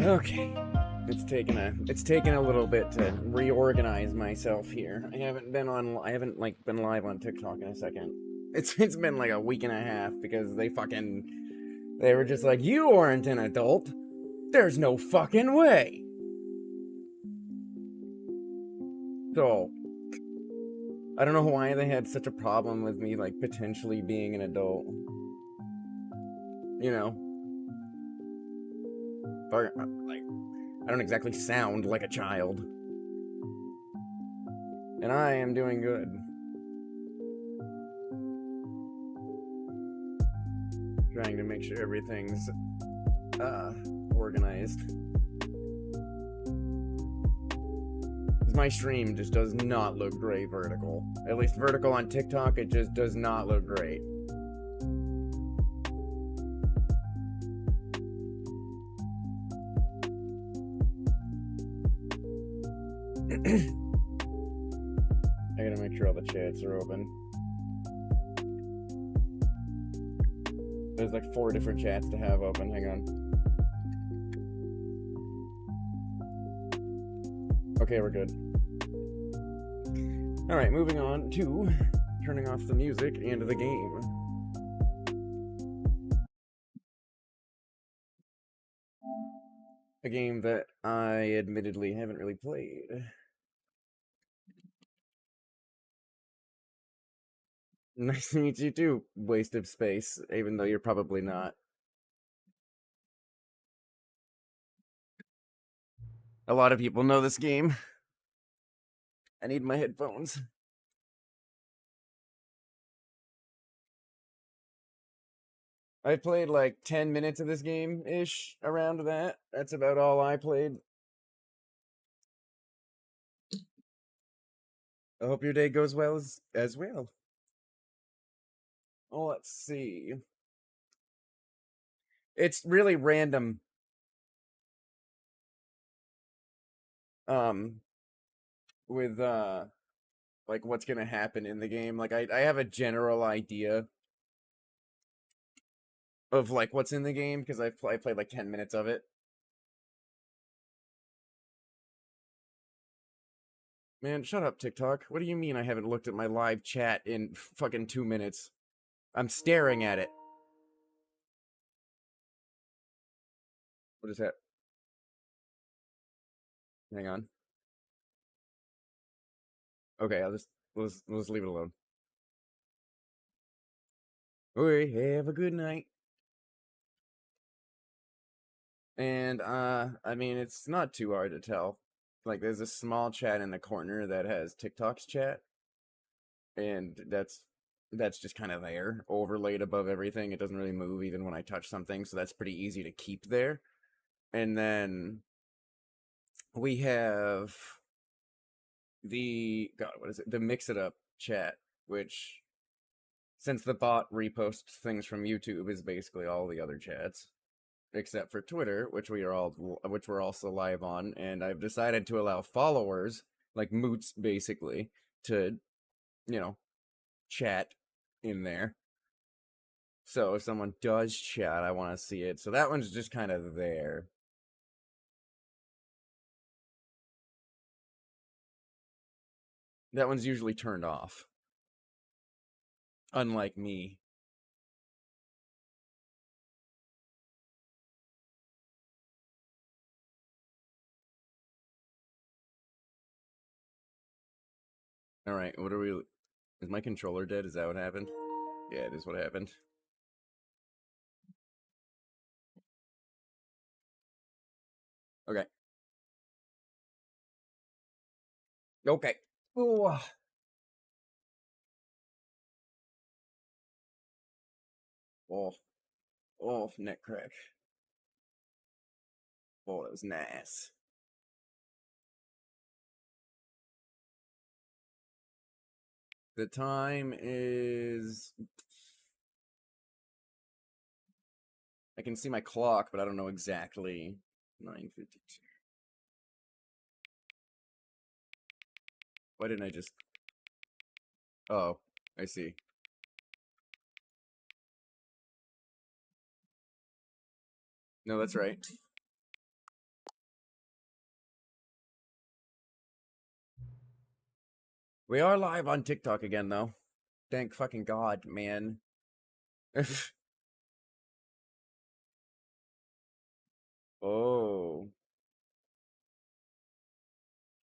Okay. It's taken a little bit to reorganize myself here. I haven't been live on TikTok in a second. It's been like a week and a half because they were just like, "You aren't an adult. There's no fucking way." So, I don't know why they had such a problem with me like potentially being an adult. You know, like I don't exactly sound like a child. And I am doing good. Trying to make sure everything's organized. My stream just does not look great vertical. At least vertical on TikTok, it just does not look great. I gotta make sure all the chats are open. There's like 4 different chats to have open. Hang on. Okay, we're good. Alright, moving on to turning off the music and the game. A game that I admittedly haven't really played. Nice to meet you too, waste of space, even though you're probably not. A lot of people know this game. I need my headphones. I played like 10 minutes of this game-ish, around that. That's about all I played. I hope your day goes well as well. Oh, let's see. It's really random. With like what's gonna happen in the game. Like I have a general idea of like what's in the game because I played like 10 minutes of it. Man, shut up, TikTok. What do you mean I haven't looked at my live chat in fucking 2 minutes? I'm staring at it. What is that? Hang on. Okay, let's leave it alone. Okay, have a good night. And I mean it's not too hard to tell. Like there's a small chat in the corner that has TikTok's chat, and that's just kind of there, overlaid above everything. It doesn't really move even when I touch something, so that's pretty easy to keep there. And then we have what is it? The Mix It Up chat, which since the bot reposts things from YouTube is basically all the other chats except for Twitter, which we're also live on, and I've decided to allow followers like moots basically to, you know, chat in there. So if someone does chat, I want to see it. So that one's just kind of there. That one's usually turned off. Unlike me. Alright, what are we... Is my controller dead? Is that what happened? Yeah, it is what happened. Okay. Okay. Ooh. Oh. Oh, neck crack. Oh, that was nice. The time is... I can see my clock, but I don't know exactly. 9:52. Why didn't I just... Oh, I see. No, that's right. We are live on TikTok again, though. Thank fucking God, man. Oh.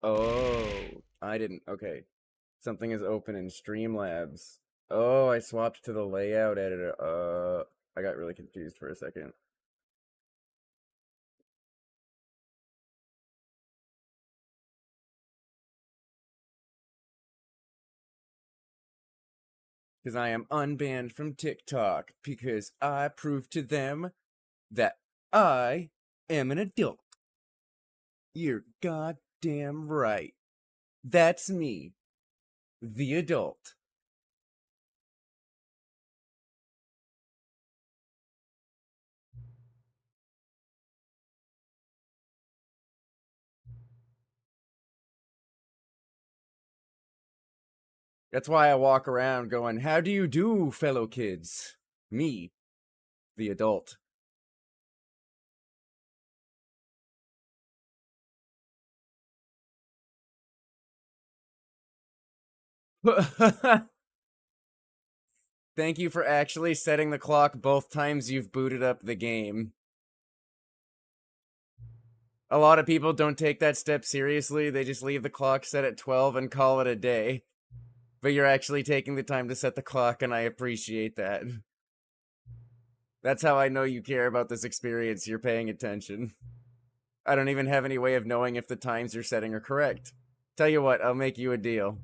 Oh. I didn't. Okay. Something is open in Streamlabs. Oh, I swapped to the layout editor. I got really confused for a second. Because I am unbanned from TikTok. Because I proved to them that I am an adult. You're goddamn right. That's me, the adult. That's why I walk around going, "How do you do, fellow kids?" Me, the adult. Thank you for actually setting the clock both times you've booted up the game. A lot of people don't take that step seriously. They just leave the clock set at 12 and call it a day. But you're actually taking the time to set the clock, and I appreciate that. That's how I know you care about this experience. You're paying attention. I don't even have any way of knowing if the times you're setting are correct. Tell you what, I'll make you a deal.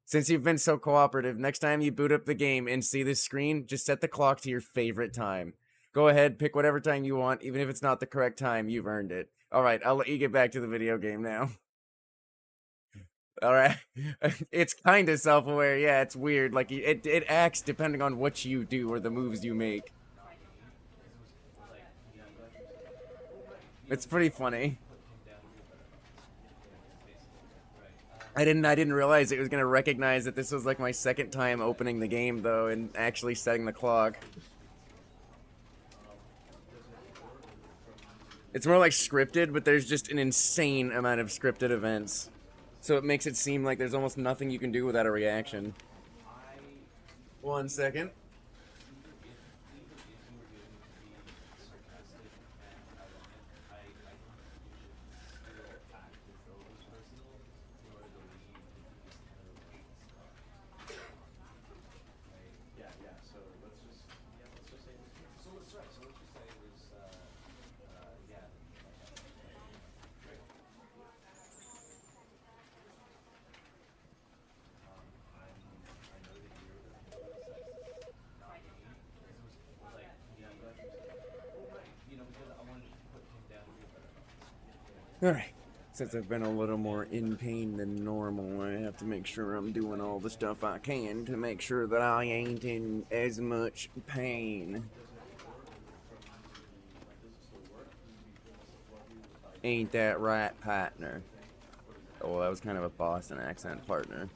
Since you've been so cooperative, next time you boot up the game and see this screen, just set the clock to your favorite time. Go ahead, pick whatever time you want, even if it's not the correct time, you've earned it. Alright, I'll let you get back to the video game now. Alright. It's kind of self-aware, yeah, it's weird. Like, it acts depending on what you do or the moves you make. It's pretty funny. I didn't realize it was gonna recognize that this was like my second time opening the game though and actually setting the clock. It's more like scripted, but there's just an insane amount of scripted events. So it makes it seem like there's almost nothing you can do without a reaction. 1 second. Alright. Since I've been a little more in pain than normal, I have to make sure I'm doing all the stuff I can to make sure that I ain't in as much pain. Ain't that right, partner? Oh, that was kind of a Boston accent, partner.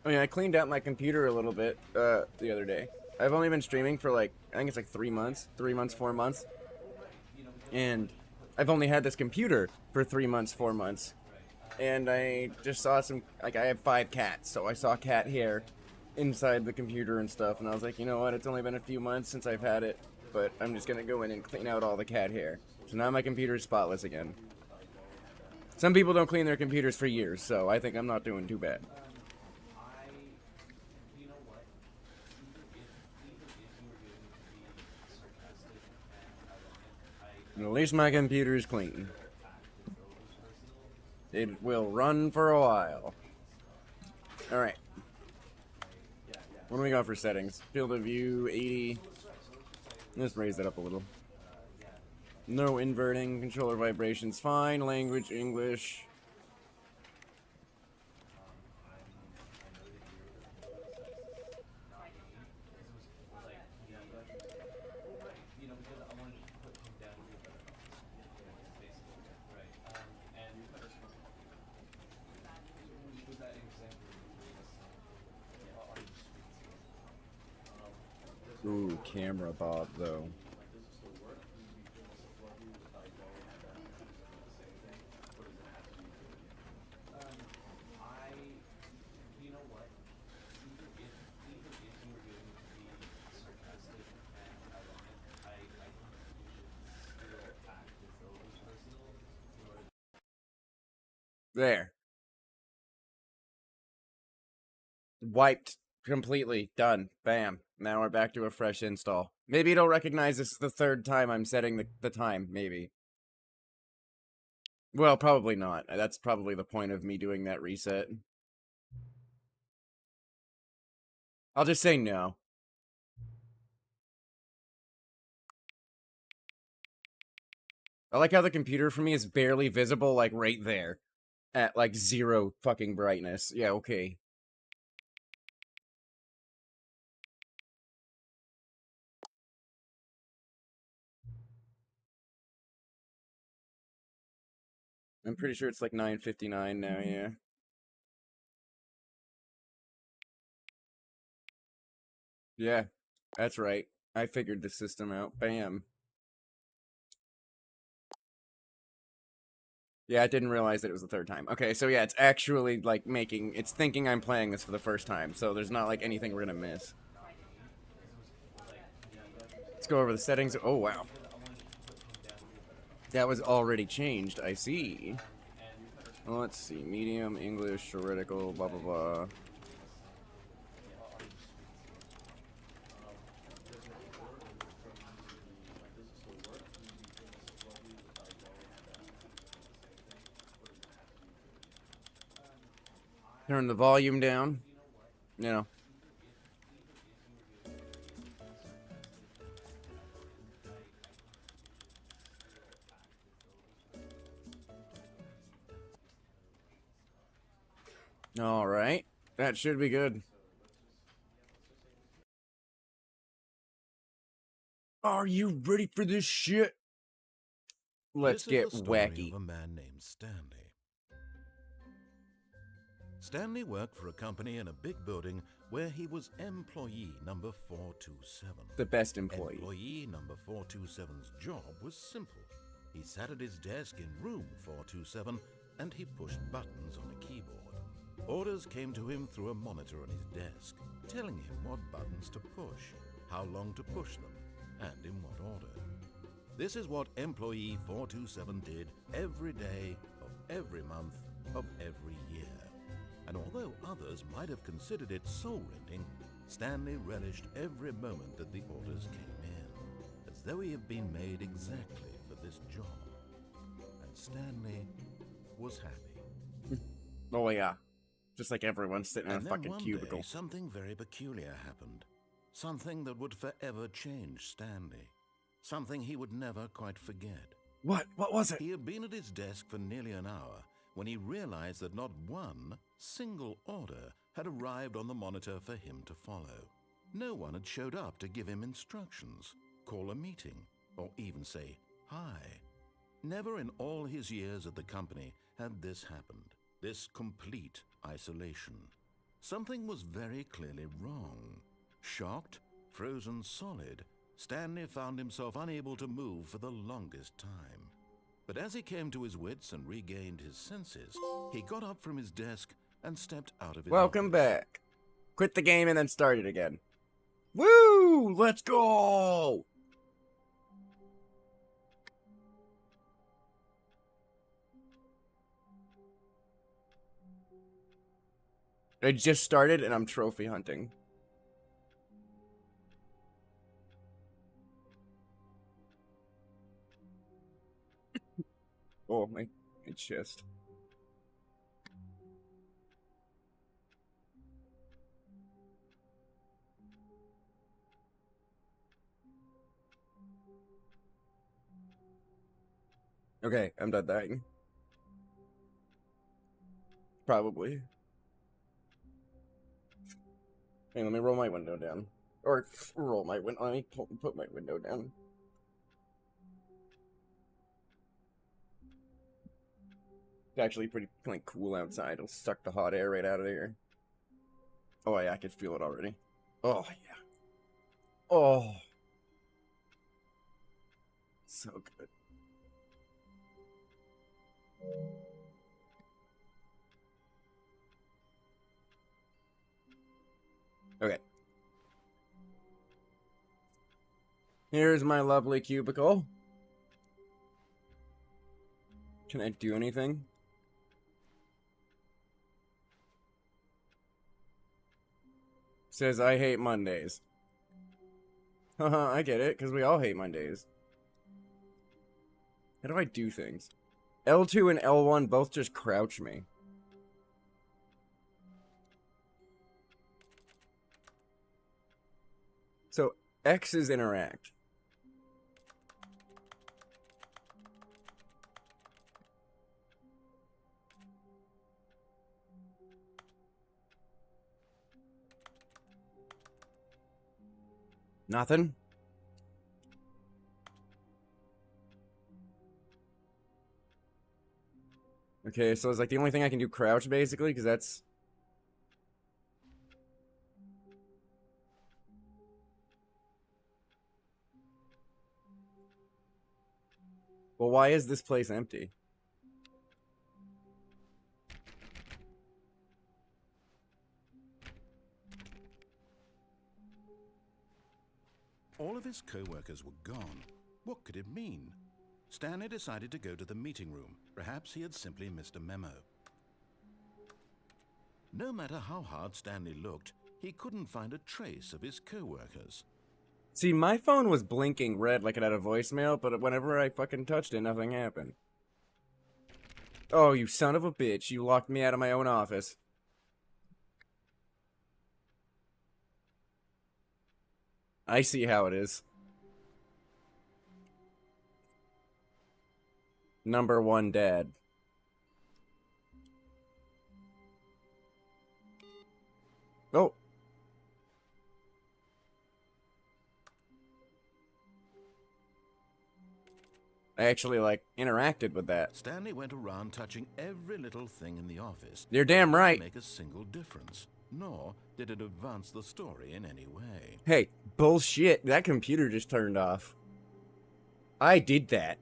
I mean, I cleaned out my computer a little bit the other day. I've only been streaming for like, I think it's like 3 months, 3 months, 4 months. And I've only had this computer for 3 months, 4 months. And I just saw some, like, I have 5 cats, so I saw cat hair inside the computer and stuff. And I was like, you know what, it's only been a few months since I've had it, but I'm just gonna go in and clean out all the cat hair. So now my computer is spotless again. Some people don't clean their computers for years, so I think I'm not doing too bad. At least my computer is clean. It will run for a while. Alright. What do we got for settings? Field of view, 80. Let's raise that up a little. No inverting. Controller vibrations, fine. Language, English. Ooh, camera Bob, though. There. Wiped completely. Done. Bam. Now we're back to a fresh install. Maybe it'll recognize this is the third time I'm setting the time, maybe. Well, probably not. That's probably the point of me doing that reset. I'll just say no. I like how the computer for me is barely visible, like, right there. At, like, 0 fucking brightness. Yeah, okay. I'm pretty sure it's like 9:59 now, yeah. Yeah, that's right. I figured the system out. Bam. Yeah, I didn't realize that it was the third time. Okay, so yeah, it's actually, like, it's thinking I'm playing this for the first time, so there's not, like, anything we're gonna miss. Let's go over the settings. Oh, wow. That was already changed, I see. Well, let's see. Medium, English, theoretical, blah, blah, blah. Turn the volume down. You know. Alright. That should be good. Are you ready for this shit? Let's get wacky. Of a man named Stanley. Stanley worked for a company in a big building where he was employee number 427. The best employee. Employee number 427's job was simple. He sat at his desk in room 427 and he pushed buttons on a keyboard. Orders came to him through a monitor on his desk, telling him what buttons to push, how long to push them, and in what order. This is what employee 427 did every day of every month of every year. And although others might have considered it soul-rending, Stanley relished every moment that the orders came in, as though he had been made exactly for this job. And Stanley was happy. Oh yeah. Just like everyone sitting in a fucking one cubicle. Day, something very peculiar happened. Something that would forever change Stanley. Something he would never quite forget. What? What was it? He had been at his desk for nearly an hour when he realized that not one single order had arrived on the monitor for him to follow. No one had showed up to give him instructions, call a meeting, or even say hi. Never in all his years at the company had this happened, this complete isolation. Something was very clearly wrong. Shocked, frozen solid, Stanley found himself unable to move for the longest time. But as he came to his wits and regained his senses, he got up from his desk and stepped out of his Welcome office. back. Quit the game and then start it again. Woo! Let's go! I just started and I'm trophy hunting. Oh, my chest. Okay, I'm done dying. Probably. Hey, let me roll my window down. Or roll my window. Let me put my window down. It's actually pretty like cool outside. It'll suck the hot air right out of there. Oh yeah, I can feel it already. Oh yeah. Oh. So good. Okay. Here's my lovely cubicle. Can I do anything? Says I hate Mondays. Haha, I get it, because we all hate Mondays. How do I do things? L2 and L1 both just crouch me. So, X is interact. Nothing? Okay, so it's like the only thing I can do crouch, basically, because that's... Well, why is this place empty? All of his co-workers were gone. What could it mean? Stanley decided to go to the meeting room. Perhaps he had simply missed a memo. No matter how hard Stanley looked, he couldn't find a trace of his co-workers. See, my phone was blinking red like it had a voicemail, but whenever I fucking touched it, nothing happened. Oh, you son of a bitch. You locked me out of my own office. I see how it is. Number one dad. Oh. I actually, like, interacted with that. Stanley went around touching every little thing in the office. You're damn right. It didn't make a single difference, nor did it advance the story in any way. Hey, bullshit. That computer just turned off. I did that.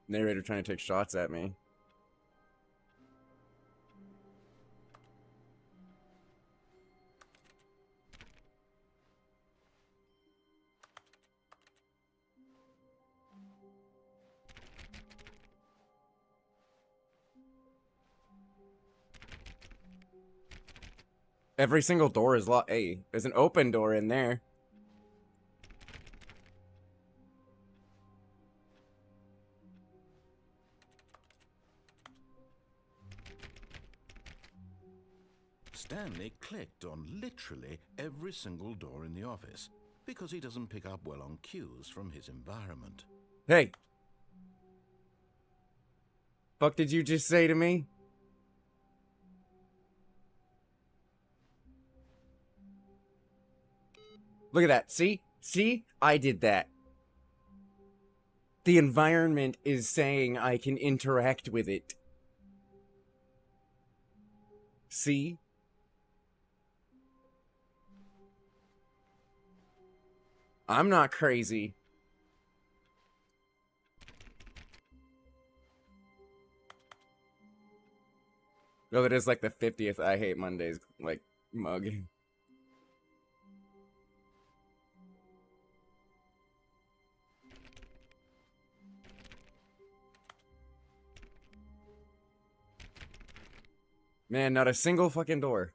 Narrator trying to take shots at me. Every single door is locked. Hey, there's an open door in there. Stanley clicked on literally every single door in the office because he doesn't pick up well on cues from his environment. Hey. Fuck did you just say to me? Look at that. See? See? I did that. The environment is saying I can interact with it. See? I'm not crazy. No, that is like the 50th I Hate Mondays, like, mug. Man, not a single fucking door.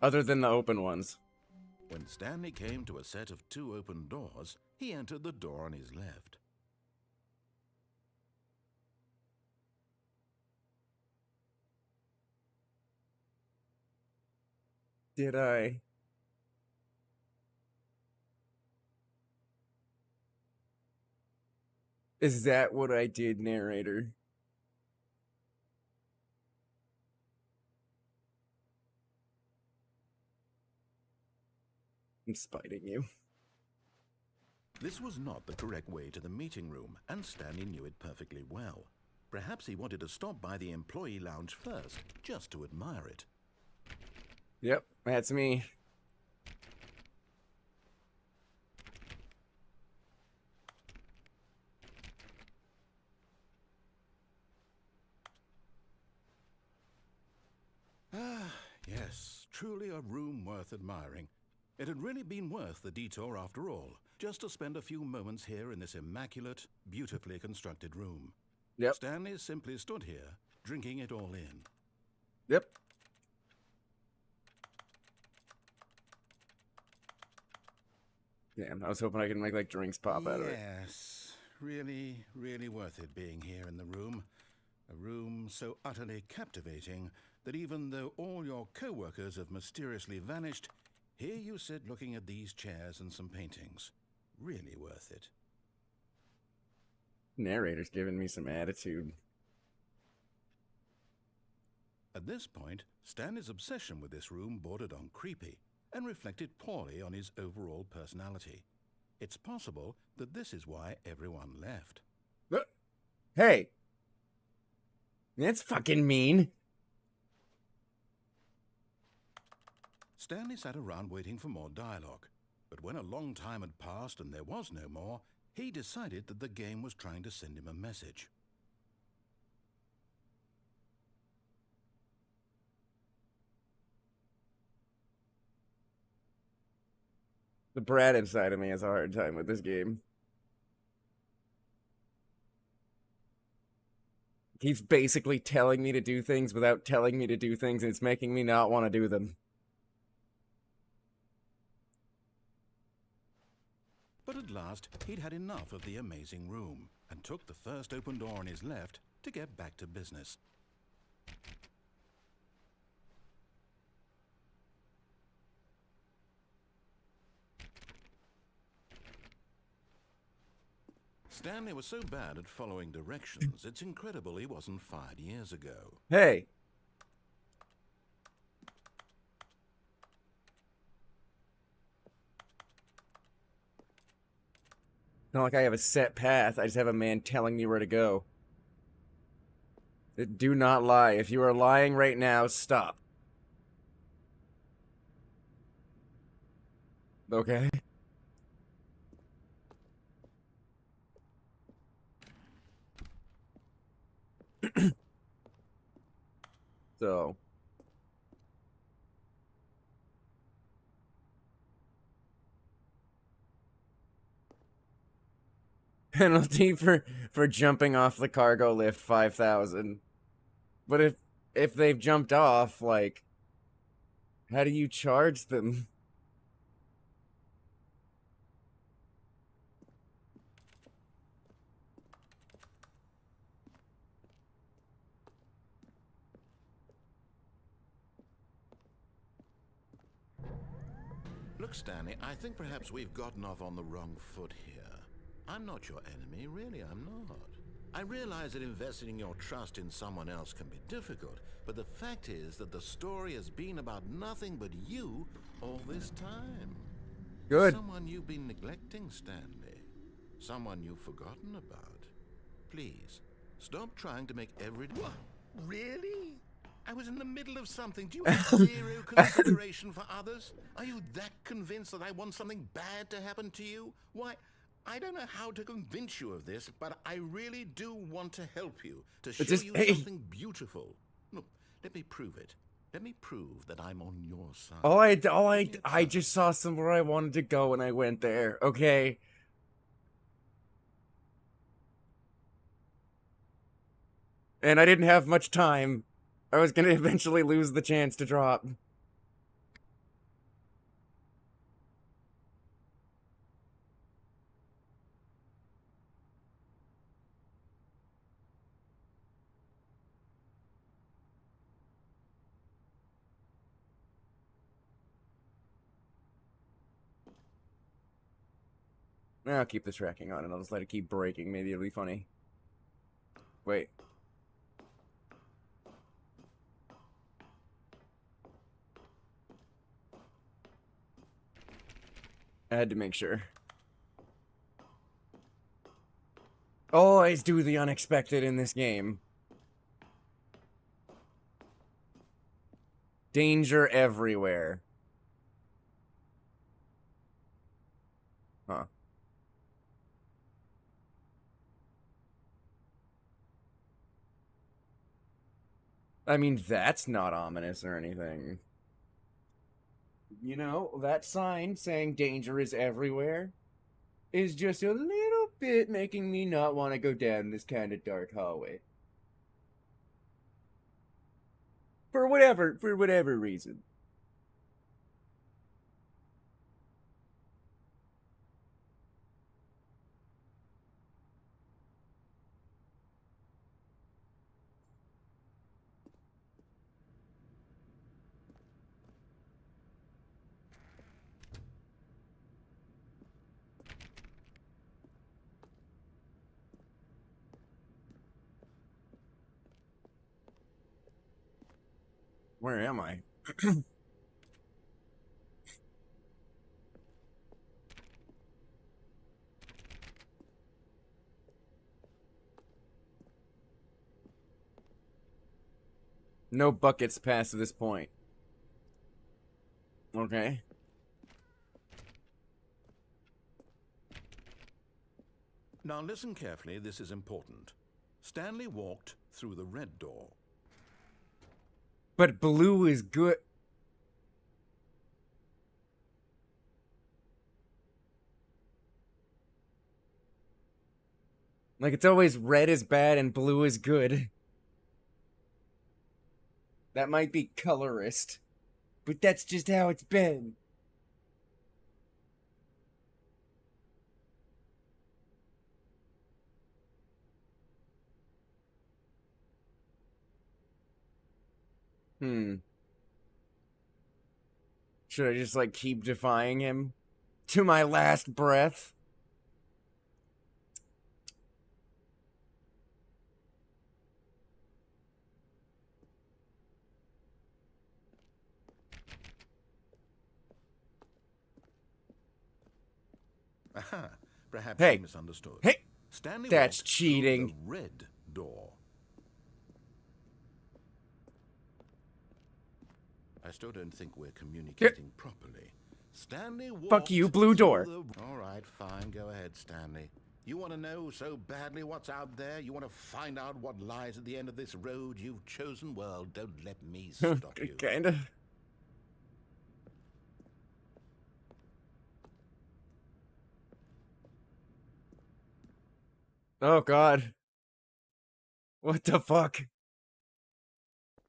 Other than the open ones. When Stanley came to a set of 2 open doors, he entered the door on his left. Did I? Is that what I did, narrator? I'm spiting you. This was not the correct way to the meeting room, and Stanley knew it perfectly well. Perhaps he wanted to stop by the employee lounge first, just to admire it. Yep, that's me. Ah, yes, truly a room worth admiring. It had really been worth the detour after all, just to spend a few moments here in this immaculate, beautifully constructed room. Yep. Stanley simply stood here, drinking it all in. Yep. Damn, I was hoping I could make, like, drinks pop out of it. Yes, really, really worth it being here in the room. A room so utterly captivating that even though all your co-workers have mysteriously vanished, here you sit looking at these chairs and some paintings. Really worth it. Narrator's giving me some attitude. At this point, Stanley's obsession with this room bordered on creepy and reflected poorly on his overall personality. It's possible that this is why everyone left. Hey! That's fucking mean. Stanley sat around waiting for more dialogue, but when a long time had passed and there was no more, he decided that the game was trying to send him a message. The brat inside of me has a hard time with this game. He's basically telling me to do things without telling me to do things, and it's making me not want to do them. But at last, he'd had enough of the amazing room and took the first open door on his left to get back to business. Stanley was so bad at following directions, it's incredible he wasn't fired years ago. Hey! Not like I have a set path, I just have a man telling me where to go. Do not lie. If you are lying right now, stop. Okay? So... penalty for jumping off the cargo lift, 5,000. But if they've jumped off, like, how do you charge them? Look, Stanley, I think perhaps we've gotten off on the wrong foot here. I'm not your enemy, really, I'm not. I realize that investing your trust in someone else can be difficult, but the fact is that the story has been about nothing but you all this time. Good. Someone you've been neglecting, Stanley. Someone you've forgotten about. Please, stop trying to make every... What? Really? I was in the middle of something. Do you have zero consideration for others? Are you that convinced that I want something bad to happen to you? Why, I don't know how to convince you of this, but I really do want to help you, to show you something beautiful. Look, let me prove it. Let me prove that I'm on your side. I just saw somewhere I wanted to go and I went there, okay? And I didn't have much time. I was gonna eventually lose the chance to drop. I'll keep the tracking on and I'll just let it keep breaking. Maybe it'll be funny. Wait. I had to make sure. Always do the unexpected in this game. Danger everywhere. Huh. I mean, that's not ominous or anything. You know, that sign saying danger is everywhere is just a little bit making me not want to go down this kind of dark hallway. For whatever reason. Where am I? No buckets past this point. Okay. Now listen carefully, this is important. Stanley walked through the red door. But blue is good. Like, it's always red is bad and blue is good. That might be colorist, but that's just how it's been. Should I just, like, keep defying him? To my last breath? Aha, perhaps Hey. you misunderstood. Hey! Stanley That's walked cheating. through the red door. I still don't think we're communicating properly. Stanley walked Fuck you, blue door. All right, fine. Go ahead, Stanley. You want to know so badly what's out there? You want to find out what lies at the end of this road you've chosen? Well, don't let me stop you. Kinda. Oh, God. What the fuck?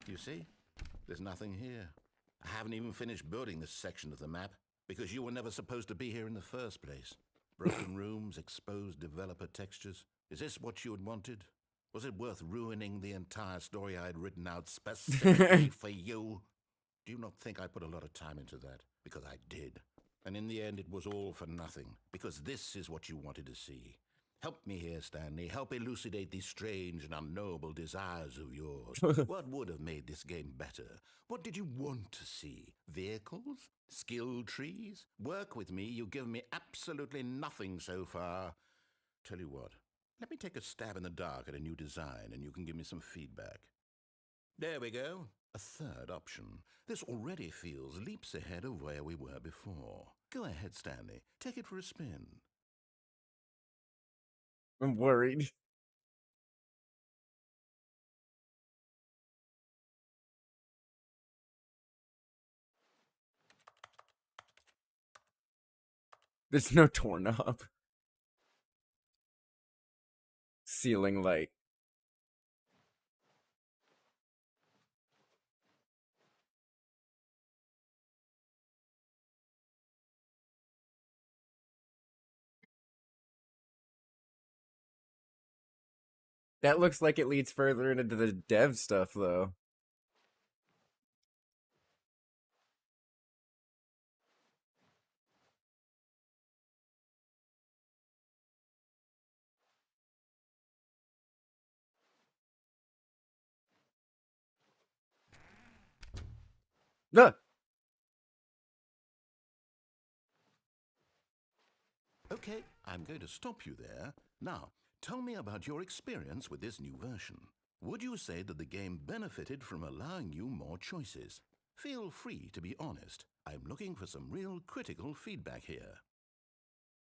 You see? There's nothing here. I haven't even finished building this section of the map because you were never supposed to be here in the first place. Broken rooms, exposed developer textures. Is this what you had wanted? Was it worth ruining the entire story I had written out specifically for you? Do you not think I put a lot of time into that? Because I did. And in the end, it was all for nothing. Because this is what you wanted to see. Help me here, Stanley. Help elucidate these strange and unknowable desires of yours. What would have made this game better? What did you want to see? Vehicles? Skill trees? Work with me. You've given me absolutely nothing so far. Tell you what, let me take a stab in the dark at a new design and you can give me some feedback. There we go. A third option. This already feels leaps ahead of where we were before. Go ahead, Stanley. Take it for a spin. I'm worried. There's no doorknob. Ceiling light. That looks like it leads further into the dev stuff, though. Look! Okay, I'm going to stop you there. Now, tell me about your experience with this new version. Would you say that the game benefited from allowing you more choices? Feel free to be honest. I'm looking for some real critical feedback here.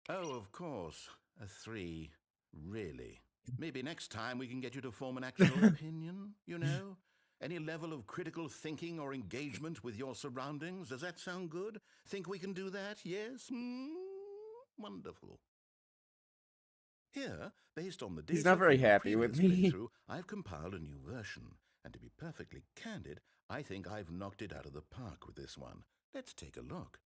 Oh, of course. A 3. Really? Maybe next time we can get you to form an actual opinion, you know? Any level of critical thinking or engagement with your surroundings? Does that sound good? Think we can do that? Yes? Wonderful. Here, based on the data He's not very from your happy with previous me. playthrough, I've compiled a new version. And to be perfectly candid, I think I've knocked it out of the park with this one. Let's take a look.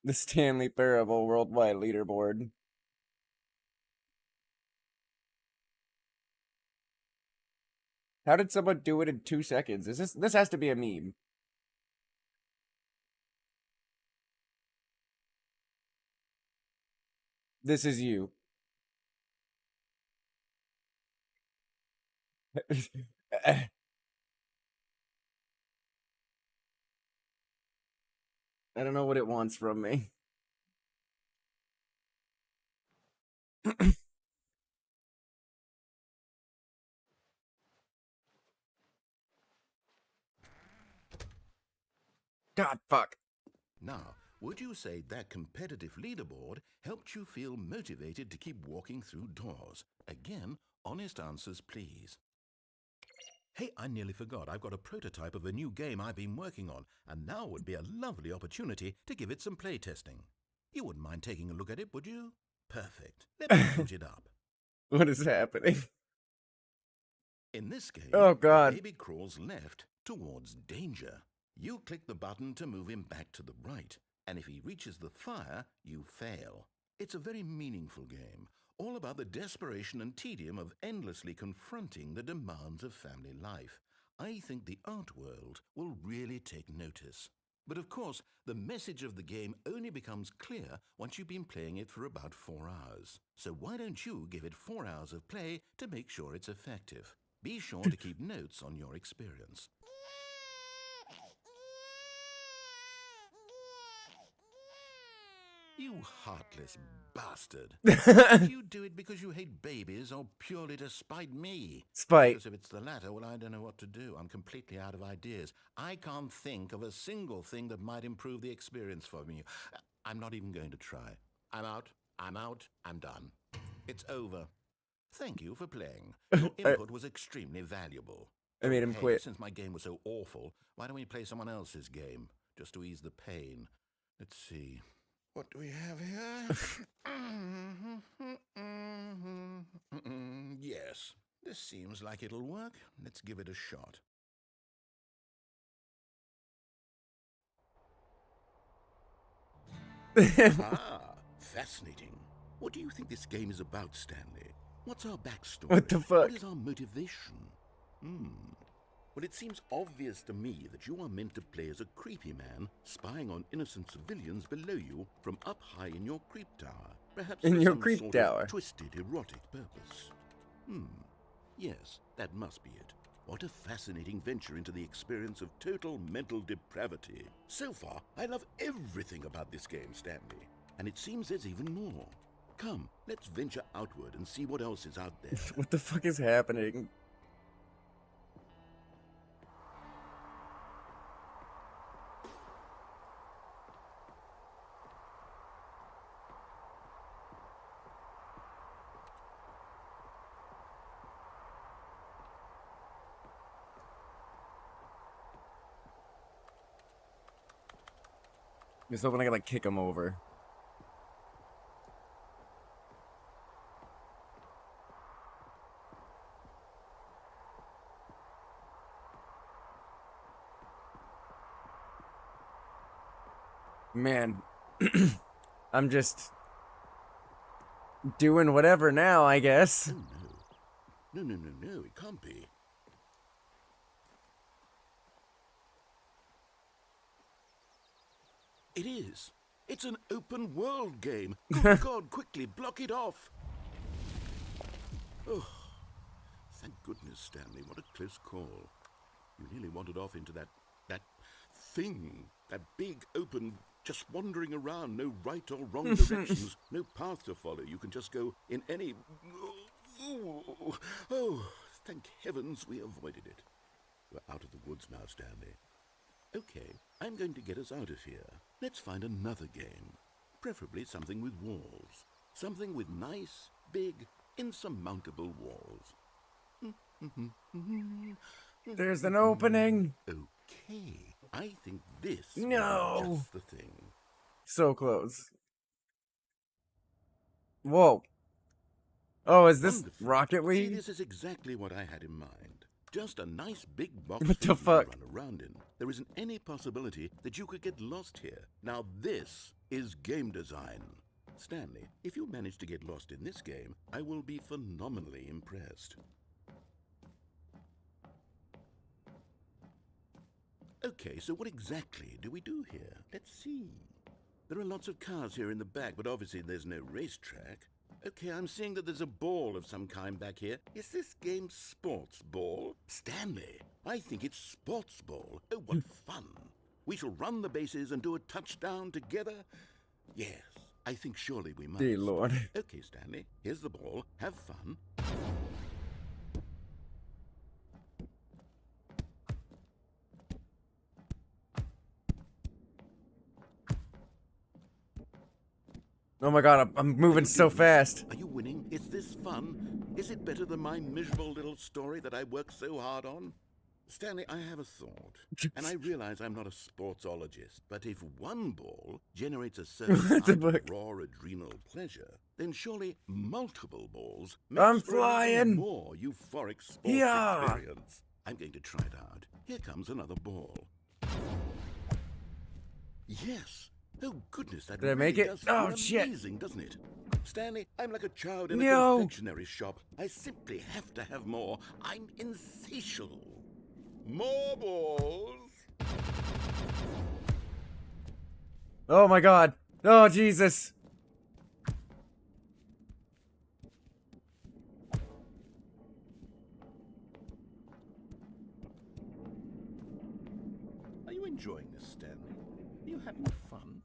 The Stanley Parable worldwide leaderboard. How did someone do it in 2 seconds? This has to be a meme. This is you. I don't know what it wants from me. God, fuck. Now, would you say that competitive leaderboard helped you feel motivated to keep walking through doors? Again, honest answers, please. Hey, I nearly forgot. I've got a prototype of a new game I've been working on, and now would be a lovely opportunity to give it some playtesting. You wouldn't mind taking a look at it, would you? Perfect. Let me boot it up. What is happening? In this game, Oh, the God. baby crawls left towards danger. You click the button to move him back to the right, and if he reaches the fire, you fail. It's a very meaningful game, all about the desperation and tedium of endlessly confronting the demands of family life. I think the art world will really take notice. But of course, the message of the game only becomes clear once you've been playing it for about 4 hours. So why don't you give it 4 hours of play to make sure it's effective? Be sure to keep notes on your experience. You heartless bastard. Did you do it because you hate babies or purely to spite me? Spite. Because if it's the latter, well, I don't know what to do. I'm completely out of ideas. I can't think of a single thing that might improve the experience for me. I'm not even going to try. I'm out. I'm done. It's over. Thank you for playing. Your input was extremely valuable. I made him Hey, quit. since my game was so awful, why don't we play someone else's game, just to ease the pain? Let's see. What do we have here? Yes, this seems like it'll work. Let's give it a shot. Ah, fascinating. What do you think this game is about, Stanley? What's our backstory? What the fuck? What is our motivation? Well, it seems obvious to me that you are meant to play as a creepy man spying on innocent civilians below you from up high in your creep tower. Perhaps In for your some creep sort tower. of twisted, erotic purpose. Yes, that must be it. What a fascinating venture into the experience of total mental depravity. So far, I love everything about this game, Stanley. And it seems there's even more. Come, let's venture outward and see what else is out there. What the fuck is happening? Just hoping I can like kick him over. Man, I'm just doing whatever now, I guess. Oh, no. No, it can't be. It is. It's an open world game. Good God, quickly, block it off. Oh, thank goodness, Stanley. What a close call. You nearly wandered off into that thing. That big, open, just wandering around. No right or wrong directions. No path to follow. You can just go in any... Oh, Thank heavens we avoided it. We're out of the woods now, Stanley. Okay, I'm going to get us out of here. Let's find another game. Preferably something with walls. Something with nice, big, insurmountable walls. There's an opening. Okay, I think this No. is just the thing. So close. Whoa. Oh, is this Wonderful. Rocket See, League? this is exactly what I had in mind. Just a nice big box What for the you to fuck? run around in. There isn't any possibility that you could get lost here. Now this is game design. Stanley, if you manage to get lost in this game, I will be phenomenally impressed. Okay, so what exactly do we do here? Let's see. There are lots of cars here in the back, but obviously there's no racetrack. Okay, I'm seeing that there's a ball of some kind back here. Is this game sports ball? Stanley, I think it's sports ball. Oh, what fun. We shall run the bases and do a touchdown together. Yes, I think surely we must. Dear Lord. Okay, Stanley, here's the ball. Have fun. Oh my god, I'm moving so fast. Are you winning? Is this fun? Is it better than my miserable little story that I worked so hard on? Stanley, I have a thought, and I realize I'm not a sportsologist, but if one ball generates a certain type of raw adrenal pleasure, then surely multiple balls I'm for a little flying. more euphoric sports experience. I'm going to try it out. Here comes another ball. Yes. Oh goodness, that Did I really make it? does feel Oh, shit. amazing, doesn't it? Stanley, I'm like a child in a No. confectionery shop. I simply have to have more. I'm insatiable. More balls. Oh my god. Oh, Jesus. Are you enjoying this, Stanley? Are you having fun?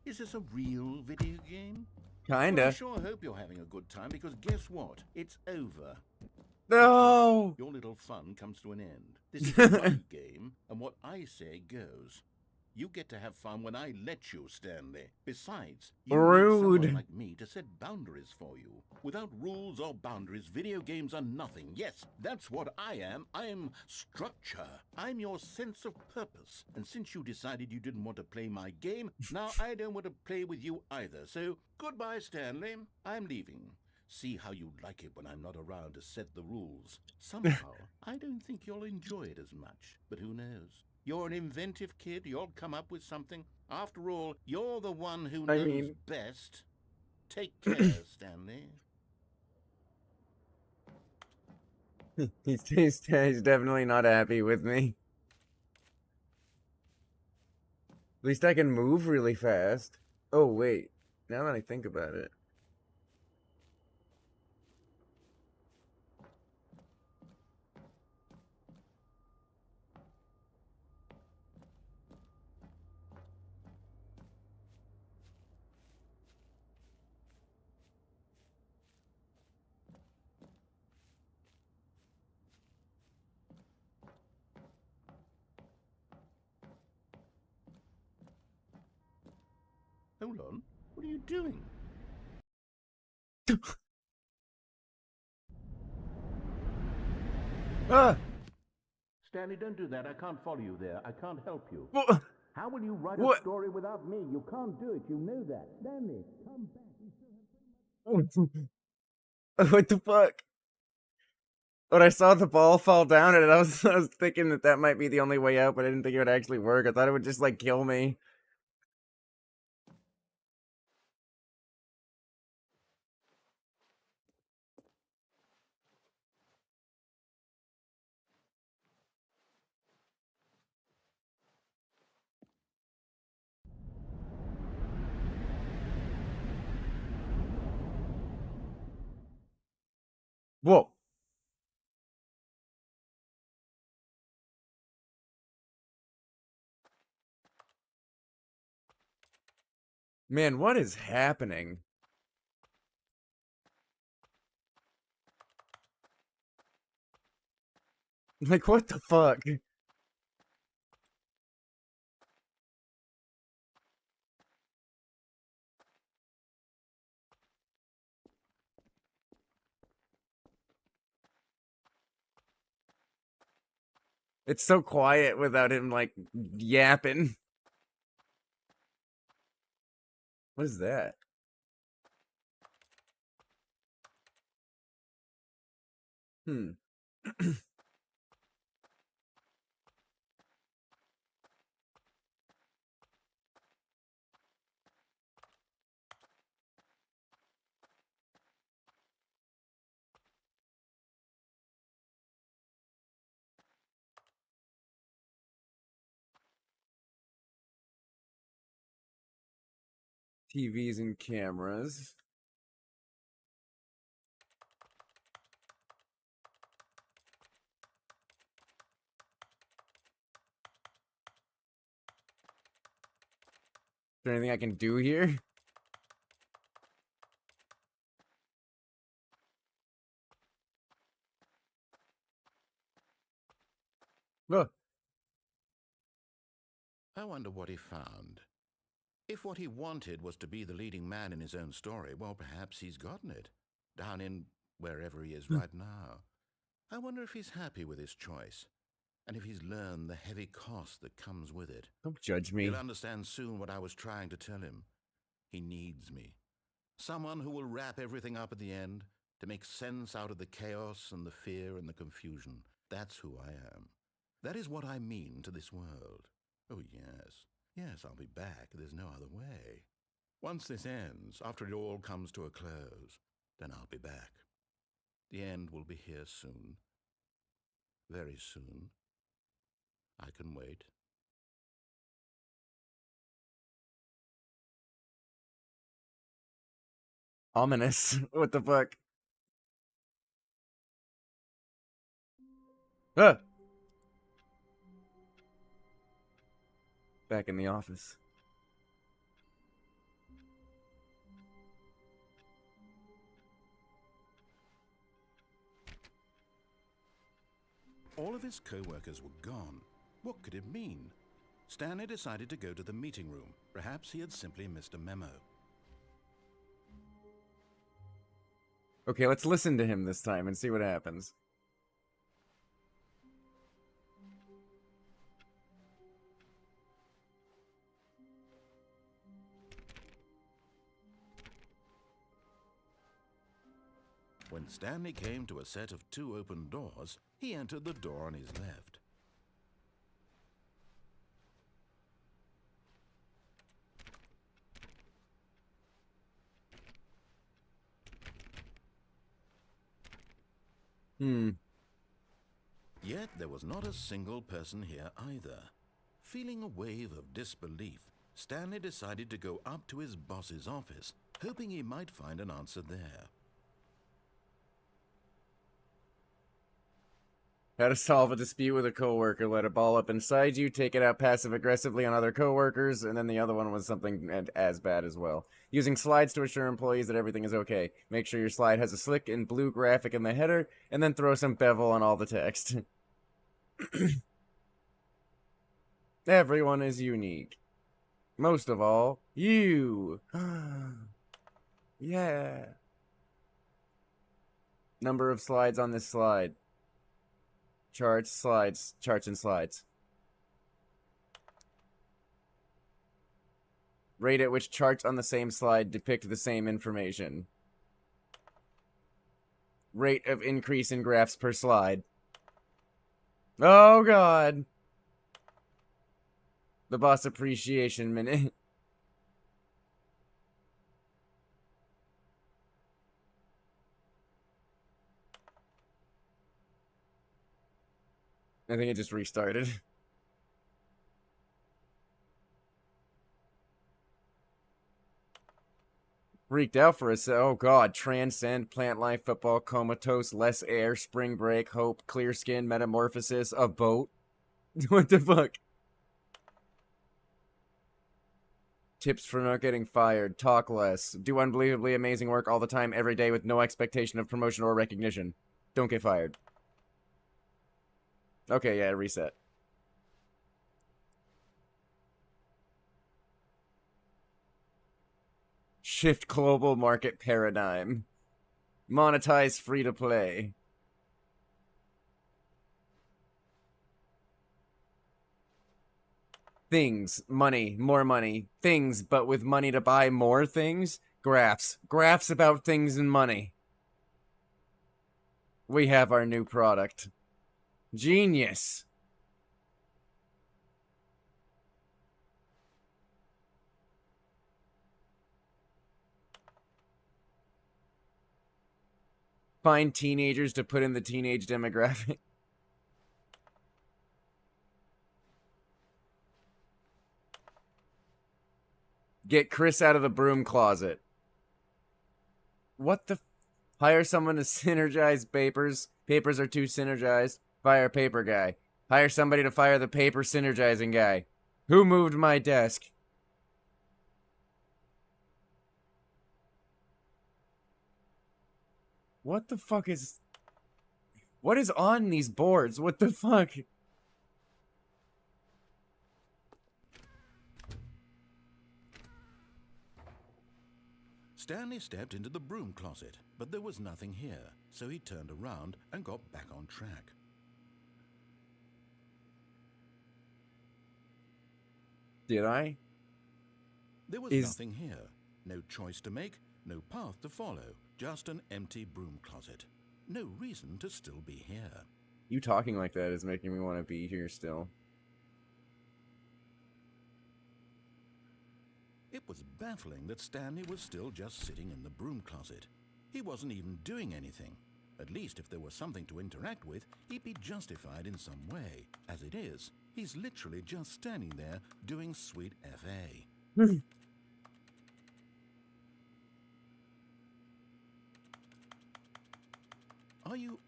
Is this a real video game? Kinda. Well, I sure hope you're having a good time, because guess what? It's over. No. Your little fun comes to an end. This is my game, and what I say goes. You get to have fun when I let you, Stanley. Besides, you need someone Rude. like me to set boundaries for you. Without rules or boundaries, video games are nothing. Yes, that's what I am. I'm structure. I'm your sense of purpose. And since you decided you didn't want to play my game, now I don't want to play with you either. So, goodbye, Stanley. I'm leaving. See how you like it when I'm not around to set the rules. Somehow, I don't think you'll enjoy it as much. But who knows? You're an inventive kid. You'll come up with something. After all, you're the one who knows best. Take care, Stanley. He's definitely not happy with me. At least I can move really fast. Oh, wait. Now that I think about it. Hold on. What are you doing? Ah! Stanley, don't do that. I can't follow you there. I can't help you. What? How will you write What? a story without me? You can't do it. You know that. Stanley, come back. What the fuck? When I saw the ball fall down, and I was thinking that might be the only way out, but I didn't think it would actually work. I thought it would just like kill me. Whoa. Man, what is happening? Like, what the fuck? It's so quiet without him, like, yapping. What is that? Hmm. TVs and cameras. Is there anything I can do here? Look. I wonder what he found. If what he wanted was to be the leading man in his own story, well, perhaps he's gotten it. Down in wherever he is right now. I wonder if he's happy with his choice, and if he's learned the heavy cost that comes with it. Don't judge me. He'll understand soon what I was trying to tell him. He needs me. Someone who will wrap everything up at the end, to make sense out of the chaos and the fear and the confusion. That's who I am. That is what I mean to this world. Oh, yes. Yes, I'll be back. There's no other way. Once this ends, after it all comes to a close, then I'll be back. The end will be here soon. Very soon. I can wait. Ominous. What the fuck? Ah! Back in the office. All of his co-workers were gone. What could it mean? Stanley decided to go to the meeting room. Perhaps he had simply missed a memo. Okay, let's listen to him this time and see what happens. When Stanley came to a set of 2 open doors, he entered the door on his left. Yet there was not a single person here either. Feeling a wave of disbelief, Stanley decided to go up to his boss's office, hoping he might find an answer there. How to solve a dispute with a coworker. Let a ball up inside you, take it out passive-aggressively on other coworkers, and then the other one was something as bad as well. Using slides to assure employees that everything is okay. Make sure your slide has a slick and blue graphic in the header, and then throw some bevel on all the text. Everyone is unique. Most of all, you. Yeah. Number of slides on this slide. Charts, slides, charts and slides. Rate at which charts on the same slide depict the same information. Rate of increase in graphs per slide. Oh god. The boss appreciation minute. I think it just restarted. Freaked out for a sec. Oh god. Transcend, plant life, football, comatose, less air, spring break, hope, clear skin, metamorphosis, a boat. What the fuck? Tips for not getting fired. Talk less. Do unbelievably amazing work all the time, every day, with no expectation of promotion or recognition. Don't get fired. Okay, yeah, reset. Shift global market paradigm. Monetize free to play. Things, money, more money. Things, but with money to buy more things. Graphs. Graphs about things and money. We have our new product. Genius. Find teenagers to put in the teenage demographic. Get Chris out of the broom closet. What the? Hire someone to synergize papers. Papers are too synergized. Fire paper guy. Hire somebody to fire the paper synergizing guy. Who moved my desk? What the fuck is... What is on these boards? What the fuck? Stanley stepped into the broom closet, but there was nothing here, so he turned around and got back on track. Did I? There was nothing here. No choice to make, no path to follow, just an empty broom closet. No reason to still be here. You talking like that is making me want to be here still. It was baffling that Stanley was still just sitting in the broom closet. He wasn't even doing anything. At least if there was something to interact with, he'd be justified in some way. As it is, he's literally just standing there doing sweet FA. Are you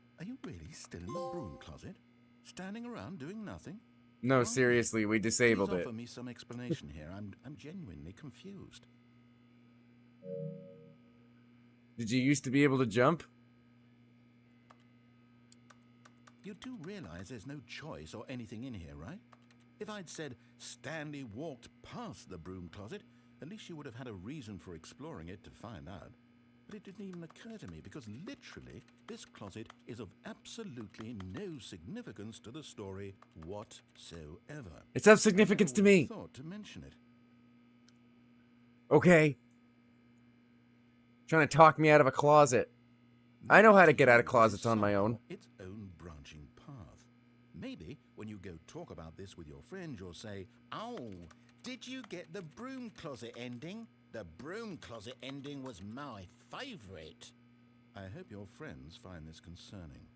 really still in the broom closet? Standing around doing nothing? No, seriously, we disabled Please it. offer me some explanation here. I'm genuinely confused. Did you used to be able to jump? You do realize there's no choice or anything in here, right? If I'd said Stanley walked past the broom closet, at least you would have had a reason for exploring it to find out. But it didn't even occur to me because literally this closet is of absolutely no significance to the story whatsoever. It's of significance to me. Thought to mention it. Okay. Trying to talk me out of a closet. I know how to get out of closets on my own. Its own branching path. Maybe when you go talk about this with your friend, you'll say, "Oh, did you get the broom closet ending? The broom closet ending was my favorite." I hope your friends find this concerning.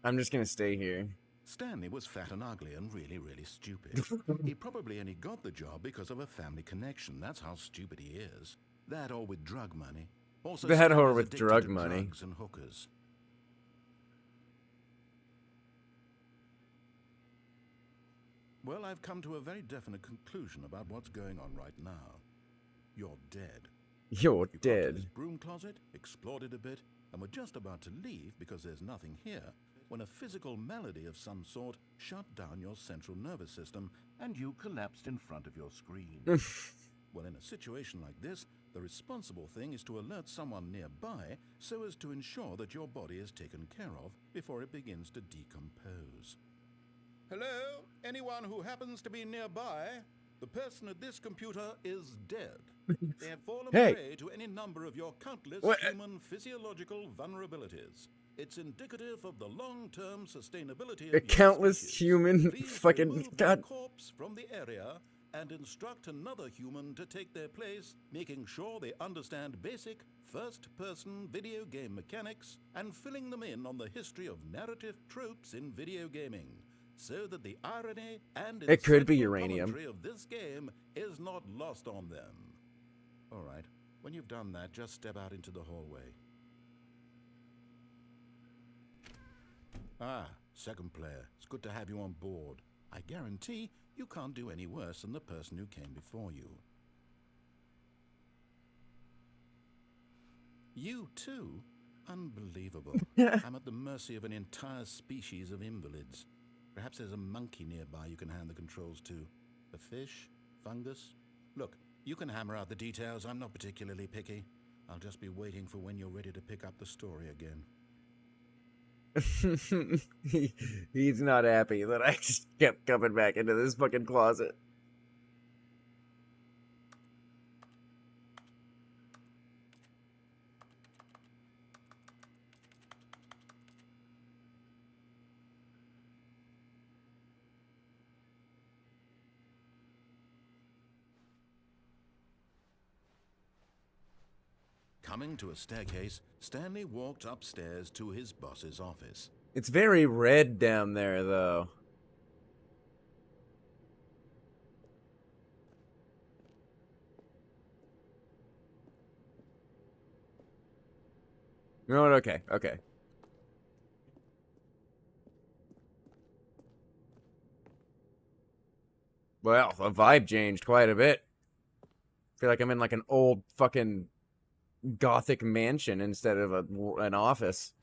I'm just gonna stay here. Stanley was fat and ugly and really, really stupid. He probably only got the job because of a family connection. That's how stupid he is. That or with drug money. Also, That or Stanley's with addicted drug to money. drugs and hookers. Well, I've come to a very definite conclusion about what's going on right now. You're dead. You're You got to dead. this broom closet, explored it a bit, and were just about to leave because there's nothing here, when a physical malady of some sort shut down your central nervous system and you collapsed in front of your screen. Well, in a situation like this, the responsible thing is to alert someone nearby so as to ensure that your body is taken care of before it begins to decompose. Hello? Anyone who happens to be nearby? The person at this computer is dead. They have fallen Hey. prey to any number of your countless What? human physiological vulnerabilities. It's indicative of the long-term sustainability of A your countless species. human Please fucking remove god. the corpse from the area and instruct another human to take their place, making sure they understand basic first-person video game mechanics and filling them in on the history of narrative tropes in video gaming, so that the irony and It could be insightful uranium. commentary of this game is not lost on them. All right, when you've done that, just step out into the hallway. Ah, second player. It's good to have you on board. I guarantee you can't do any worse than the person who came before you. You too? Unbelievable. I'm at the mercy of an entire species of invalids. Perhaps there's a monkey nearby you can hand the controls to. A fish? Fungus? Look, you can hammer out the details. I'm not particularly picky. I'll just be waiting for when you're ready to pick up the story again. He's not happy that I just kept coming back into this fucking closet. Coming to a staircase, Stanley walked upstairs to his boss's office. It's very red down there, though. No, okay, okay. Well, the vibe changed quite a bit. I feel like I'm in like an old fucking gothic mansion instead of an office.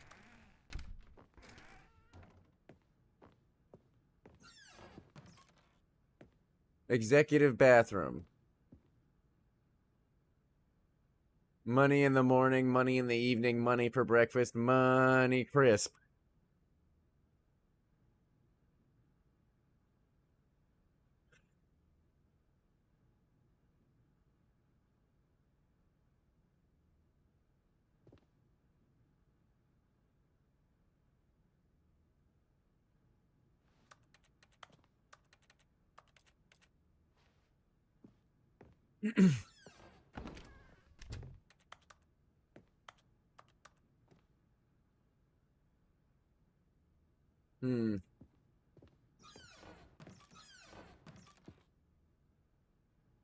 Executive bathroom. Money in the morning, money in the evening, money for breakfast, money crisp.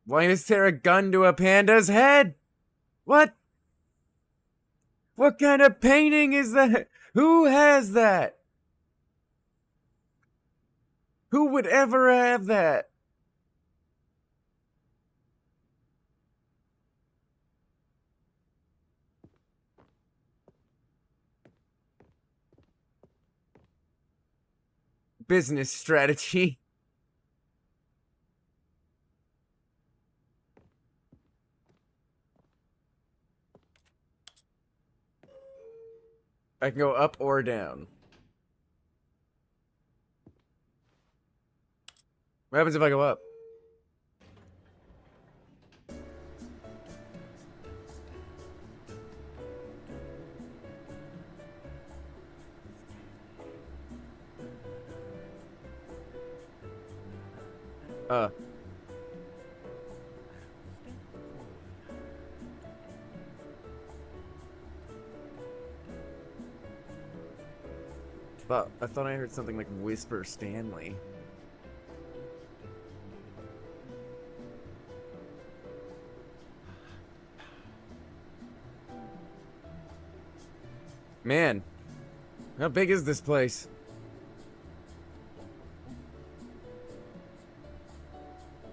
Why is there a gun to a panda's head? What? What kind of painting is that? Who has that? Who would ever have that? Business strategy. I can go up or down. What happens if I go up? I thought I heard something like whisper Stanley. Man, how big is this place?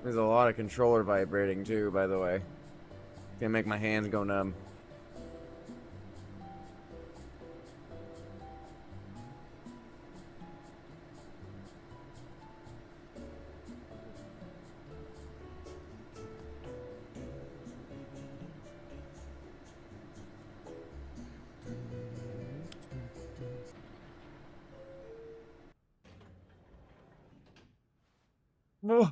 There's a lot of controller vibrating too, by the way. Gonna make my hands go numb. Whoa.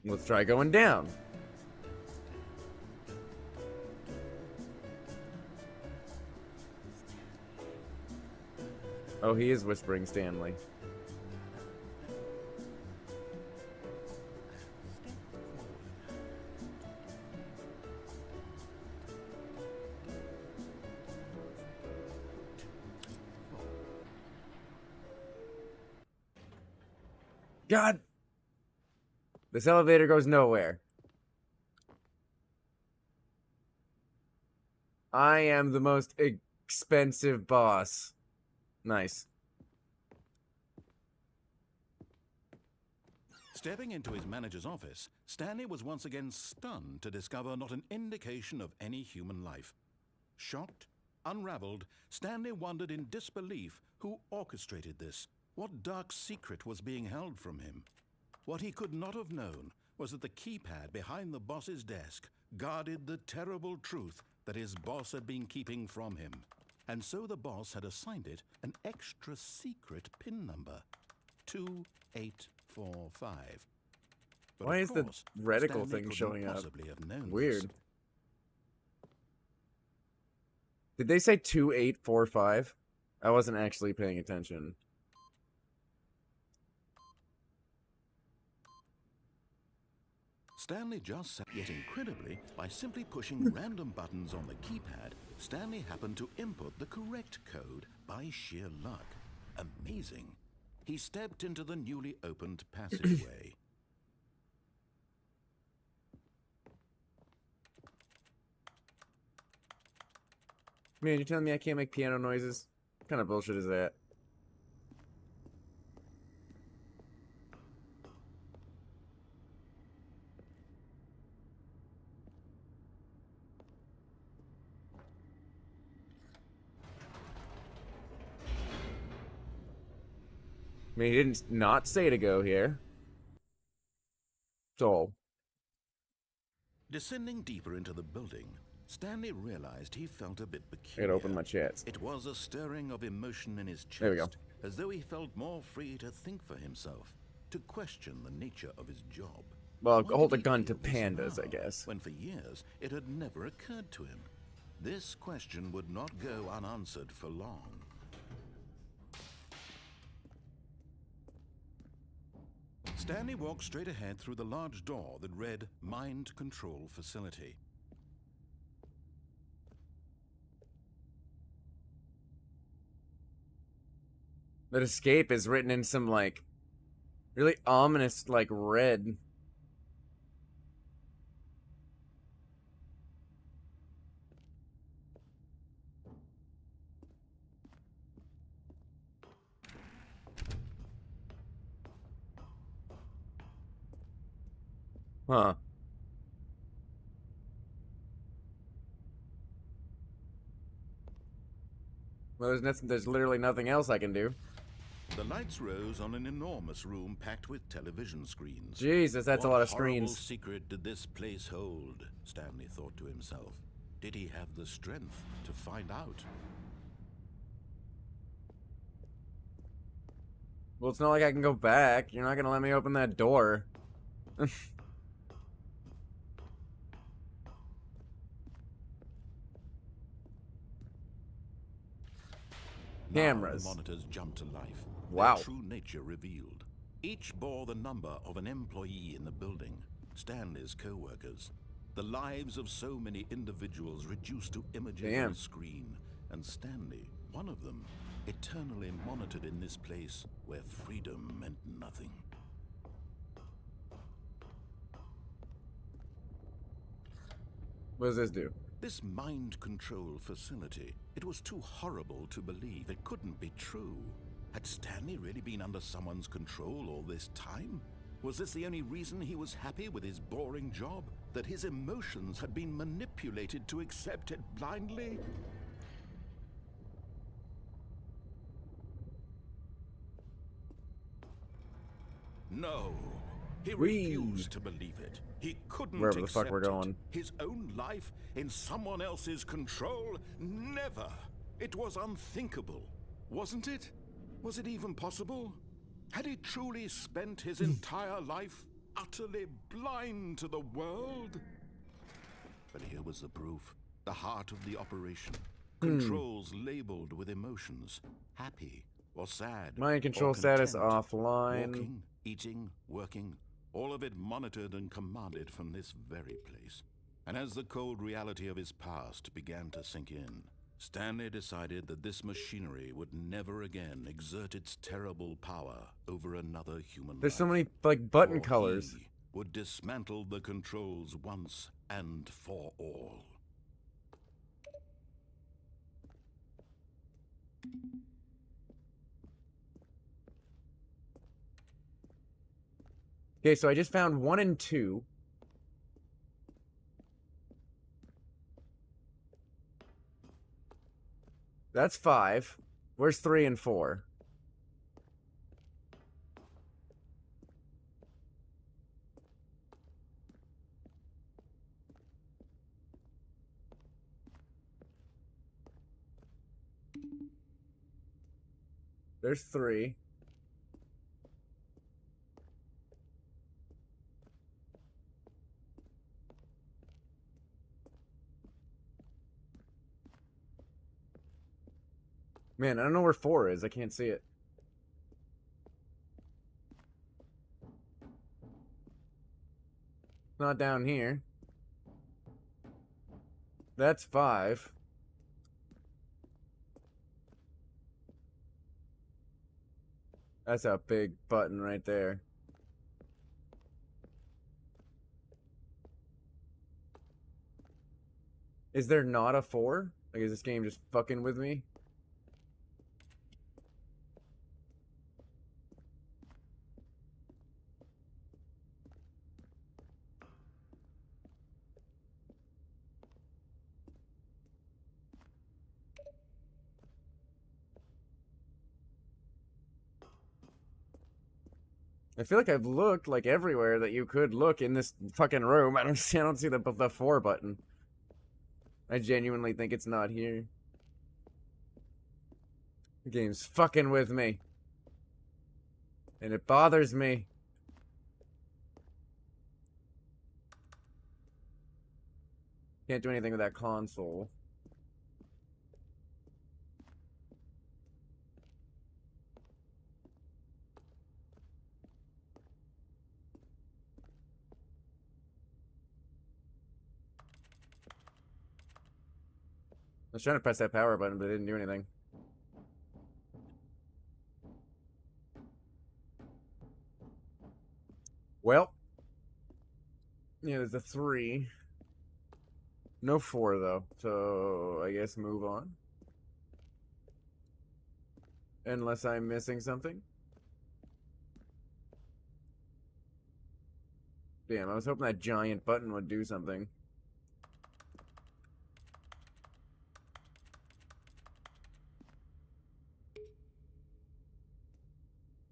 Let's try going down. Oh, he is whispering Stanley. God! This elevator goes nowhere. I am the most expensive boss. Nice. Stepping into his manager's office, Stanley was once again stunned to discover not an indication of any human life. Shocked, unraveled, Stanley wondered in disbelief who orchestrated this, what dark secret was being held from him. What he could not have known was that the keypad behind the boss's desk guarded the terrible truth that his boss had been keeping from him. And so the boss had assigned it an extra secret PIN number, 2845. But Why of is the course, reticle Stanley thing couldn't showing up? possibly have known Weird. this. Did they say 2845? I wasn't actually paying attention. Stanley just sat, yet incredibly, by simply pushing random buttons on the keypad, Stanley happened to input the correct code by sheer luck. Amazing. He stepped into the newly opened passageway. Man, you're telling me I can't make piano noises? What kind of bullshit is that? I mean, he didn't not say to go here. So, Descending deeper into the building, Stanley realized he felt a bit I peculiar. gotta open my chats. It was a stirring of emotion in his chest, There we go. as though he felt more free to think for himself, to question the nature of his job. Well, Why hold did a he gun to feel this pandas, I now, guess. when for years it had never occurred to him? This question would not go unanswered for long. Stanley walked straight ahead through the large door that read Mind Control Facility. That escape is written in some, like, really ominous, like, red. Huh. Well, there's literally nothing else I can do. The lights rose on an enormous room packed with television screens. Jesus, that's a lot of What horrible screens. secret did this place hold? Stanley thought to himself. Did he have the strength to find out? Well, it's not like I can go back. You're not gonna let me open that door. Cameras. Now the monitors jumped to life. Wow. Their true nature revealed. Each bore the number of an employee in the building, Stanley's co-workers. The lives of so many individuals reduced to images on a screen, and Stanley, one of them, eternally monitored in this place where freedom meant nothing. What does this do? This mind control facility, it was too horrible to believe. It couldn't be true. Had Stanley really been under someone's control all this time? Was this the only reason he was happy with his boring job? That his emotions had been manipulated to accept it blindly? No. He refused to believe it. He couldn't Wherever the fuck we're accept going. it. His own life in someone else's control? Never. It was unthinkable, wasn't it? Was it even possible? Had he truly spent his entire life utterly blind to the world? But here was the proof. The heart of the operation. Controls labeled with emotions. Happy or sad. Mind control or status content. offline. Walking, eating, working. All of it monitored and commanded from this very place. And as the cold reality of his past began to sink in, Stanley decided that this machinery would never again exert its terrible power over another human There's life. so many, like, button For colors. he would dismantle the controls once and for all. Okay, so I just found 1 and 2. That's 5. Where's 3 and 4? There's 3. Man, I don't know where 4 is. I can't see it. Not down here. That's 5. That's a big button right there. Is there not a 4? Like, is this game just fucking with me? I feel like I've looked like everywhere that you could look in this fucking room. I don't see the 4 button. I genuinely think it's not here. The game's fucking with me. And it bothers me. Can't do anything with that console. I was trying to press that power button, but it didn't do anything. Well. Yeah, there's a 3. No 4, though. So, I guess move on. Unless I'm missing something. Damn, I was hoping that giant button would do something.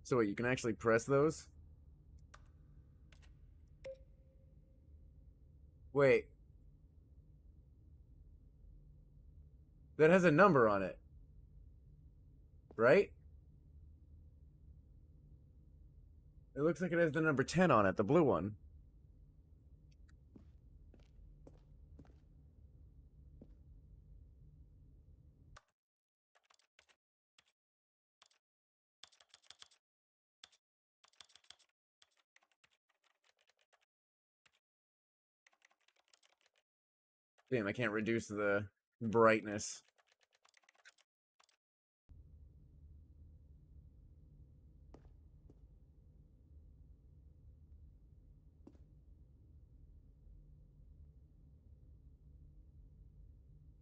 So wait, you can actually press those? Wait. That has a number on it. Right? It looks like it has the number 10 on it, the blue one. Damn, I can't reduce the brightness.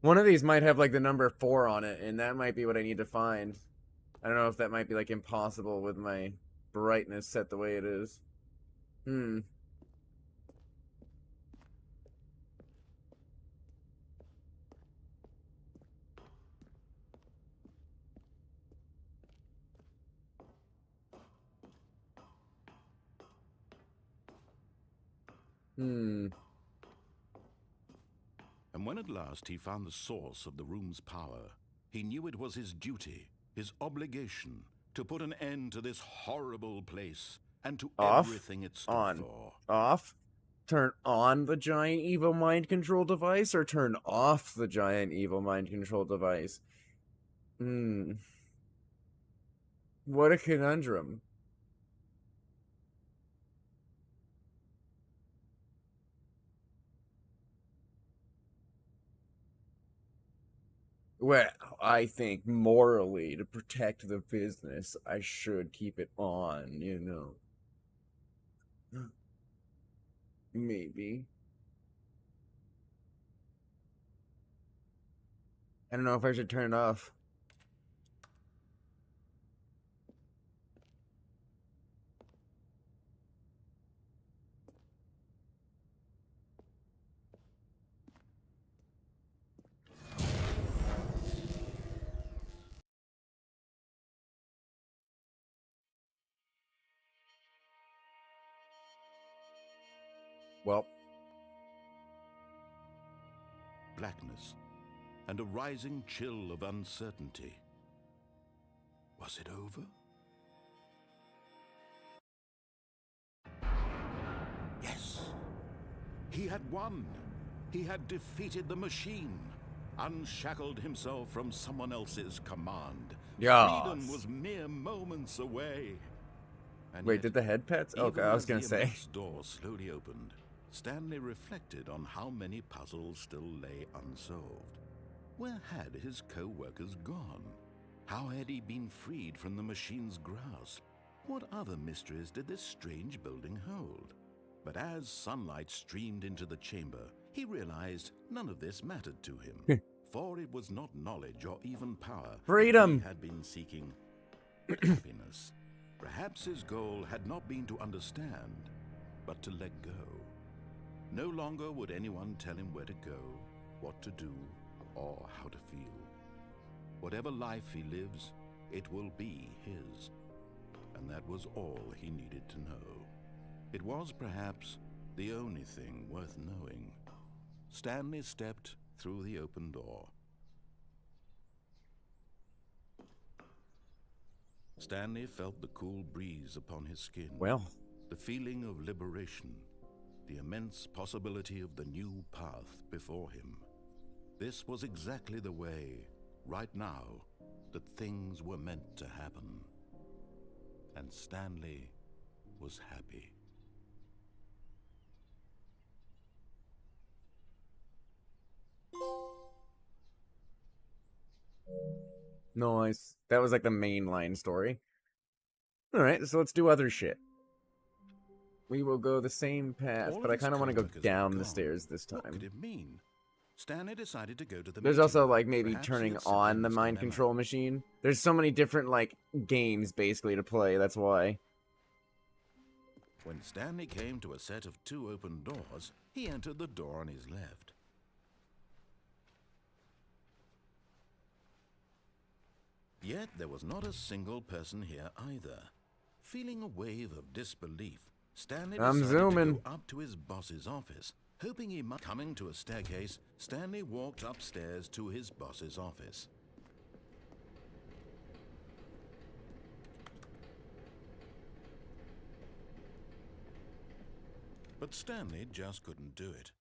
One of these might have like the number 4 on it, and that might be what I need to find. I don't know if that might be like impossible with my brightness set the way it is. Hmm. Hmm. And when at last he found the source of the room's power, he knew it was his duty, his obligation, to put an end to this horrible place and to Off. everything it stood On. for. Off. Turn on the giant evil mind control device, or turn off the giant evil mind control device? Hmm. What a conundrum. Well, I think morally, to protect the business, I should keep it on, you know. Maybe. I don't know if I should turn it off. Well, Blackness and a rising chill of uncertainty. Was it over? Yes. He had won. He had defeated the machine, unshackled himself from someone else's command. Yes. Freedom was mere moments away. And wait, yet, did the head pets? Okay, even I was as gonna the say. immense door slowly opened, Stanley reflected on how many puzzles still lay unsolved. Where had his co-workers gone? How had he been freed from the machine's grasp? What other mysteries did this strange building hold? But as sunlight streamed into the chamber, he realized none of this mattered to him, for it was not knowledge or even power Freedom! he had been seeking. Happiness. Perhaps his goal had not been to understand, but to let go. No longer would anyone tell him where to go, what to do, or how to feel. Whatever life he lives, it will be his. And that was all he needed to know. It was perhaps the only thing worth knowing. Stanley stepped through the open door. Stanley felt the cool breeze upon his skin. Well, The feeling of liberation, the immense possibility of the new path before him. This was exactly the way, right now, that things were meant to happen. And Stanley was happy. nice. That was like the main line story. Alright, so let's do other shit. We will go the same path, All but of I his kind of want to go co-workers were down the gone. stairs this What could time. it mean? Stanley decided to go to the There's meeting. also, like, maybe Perhaps he turning had simply on the missed mind memo. control machine. There's so many different, like, games, basically, to play, that's why. When Stanley came to a set of 2 open doors, he entered the door on his left. Yet there was not a single person here either. Feeling a wave of disbelief, Stanley I'm decided zooming. to go up to his boss's office. Hoping he might coming to a staircase, Stanley walked upstairs to his boss's office. But Stanley just couldn't do it.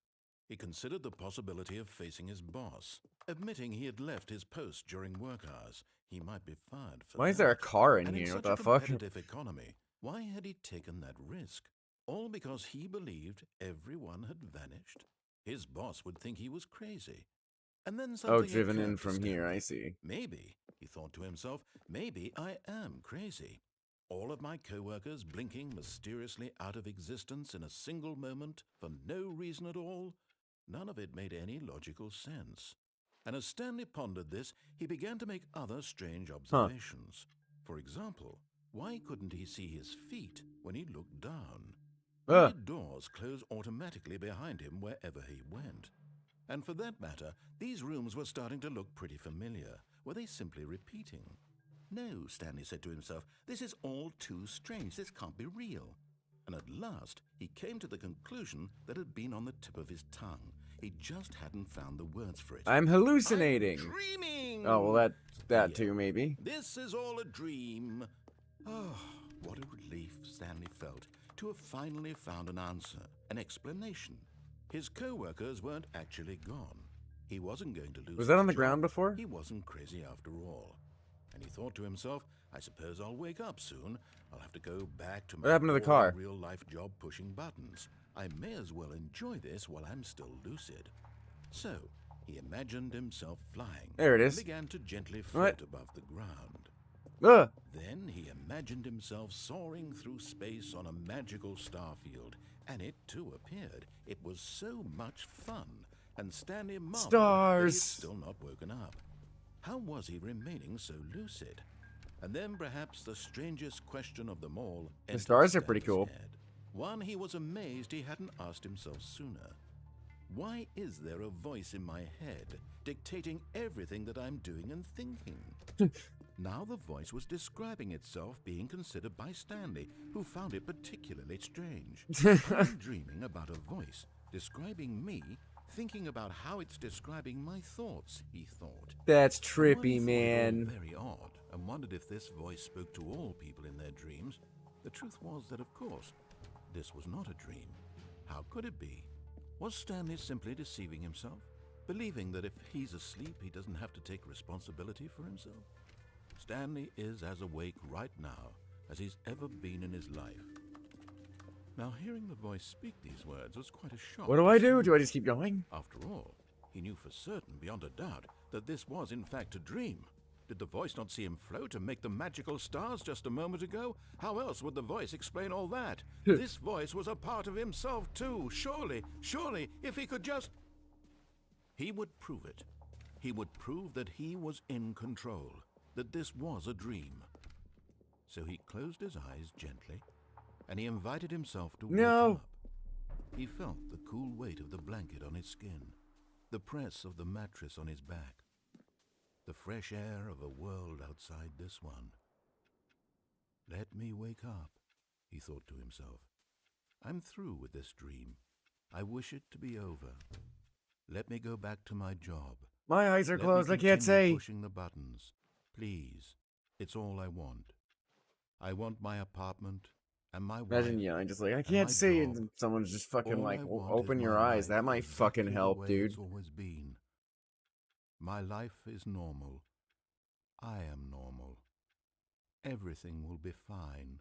He considered the possibility of facing his boss. Admitting he had left his post during work hours, he might be fired for Why is there a that. car in And here? What such the a fuck? competitive economy, why had he taken that risk? All because he believed everyone had vanished? His boss would think he was crazy. And then something Oh, driven in occurred to from here, Stanley. I see. Maybe, he thought to himself, maybe I am crazy. All of my co-workers blinking mysteriously out of existence in a single moment for no reason at all? None of it made any logical sense. And as Stanley pondered this, he began to make other strange observations. For example, why couldn't he see his feet when he looked down? Why did doors close automatically behind him wherever he went? And for that matter, these rooms were starting to look pretty familiar. Were they simply repeating? No, Stanley said to himself, this is all too strange. This can't be real. And at last, he came to the conclusion that had been on the tip of his tongue. He just hadn't found the words for it. I'm hallucinating. I'm dreaming! Oh, well, that Yeah. too, maybe. This is all a dream. Oh, what a relief Stanley felt to have finally found an answer, an explanation. His co-workers weren't actually gone. He wasn't going to lose Was that on his the ground job. before? He wasn't crazy after all. And he thought to himself, I suppose I'll wake up soon. I'll have to go back to my What happened to the car? real-life job pushing buttons. I may as well enjoy this while I'm still lucid. So, he imagined himself flying. There it and is. began to gently float What? above the ground. Ugh. Then he imagined himself soaring through space on a magical starfield, and it too appeared. It was so much fun, and Stanley marveled that he had Stars. still not woken up. How was he remaining so lucid? And then perhaps the strangest question of them all entered stars are pretty Stanley's cool. head. One he was amazed he hadn't asked himself sooner. Why is there a voice in my head dictating everything that I'm doing and thinking? Now the voice was describing itself being considered by Stanley, who found it particularly strange. I'm dreaming about a voice describing me, thinking about how it's describing my thoughts, he thought. That's The trippy, one thought it all man. very odd, and wondered if this voice spoke to all people in their dreams. The truth was that, of course, this was not a dream. How could it be? Was Stanley simply deceiving himself, believing that if he's asleep, he doesn't have to take responsibility for himself? Stanley is as awake right now as he's ever been in his life. Now, hearing the voice speak these words was quite a shock. What do I do? Do I just keep going? After all, he knew for certain, beyond a doubt, that this was in fact a dream. Did the voice not see him float and make the magical stars just a moment ago? How else would the voice explain all that? This voice was a part of himself too. Surely, if he could just... He would prove it. He would prove that he was in control, that this was a dream. So he closed his eyes gently, and he invited himself to wake up. He felt the cool weight of the blanket on his skin, the press of the mattress on his back, the fresh air of a world outside this one. Let me wake up, he thought to himself. I'm through with this dream. I wish it to be over. Let me go back to my job. My eyes are Let me closed. I can't continue say. pushing the buttons. Please. It's all I want. I want my apartment and my Imagine wife. yelling, just like, I my can't see, job. and someone's just fucking All like, I want open is your my eyes. life That might exactly fucking the help, way dude. It's always been. My life is normal. I am normal. Everything will be fine.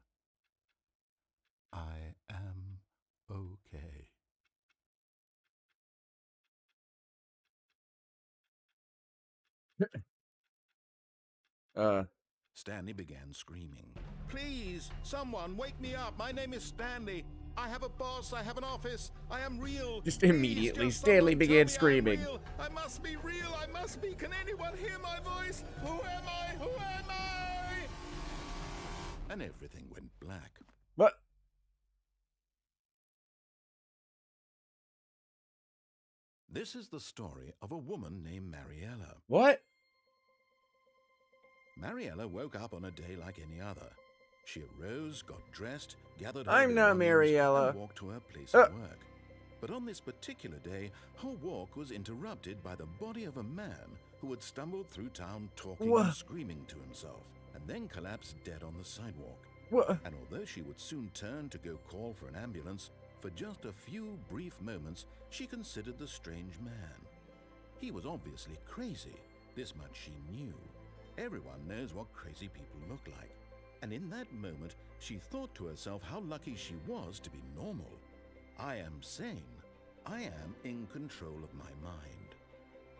I am okay. Stanley began screaming. Please, someone, wake me up. My name is Stanley. I have a boss. I have an office. I am real. Just Please, immediately, just Stanley someone began tell me screaming. I'm real. I must be real. I must be. Can anyone hear my voice? Who am I? Who am I? And everything went black. What? This is the story of a woman named Mariella. What? Mariella woke up on a day like any other. She arose, got dressed, gathered her I'm not belongings, Mariella. and walked to her place of work. But on this particular day, her walk was interrupted by the body of a man who had stumbled through town talking and screaming to himself, and then collapsed dead on the sidewalk. What? And although she would soon turn to go call for an ambulance, for just a few brief moments, she considered the strange man. He was obviously crazy. This much she knew. Everyone knows what crazy people look like. And in that moment, she thought to herself how lucky she was to be normal. I am sane. I am in control of my mind.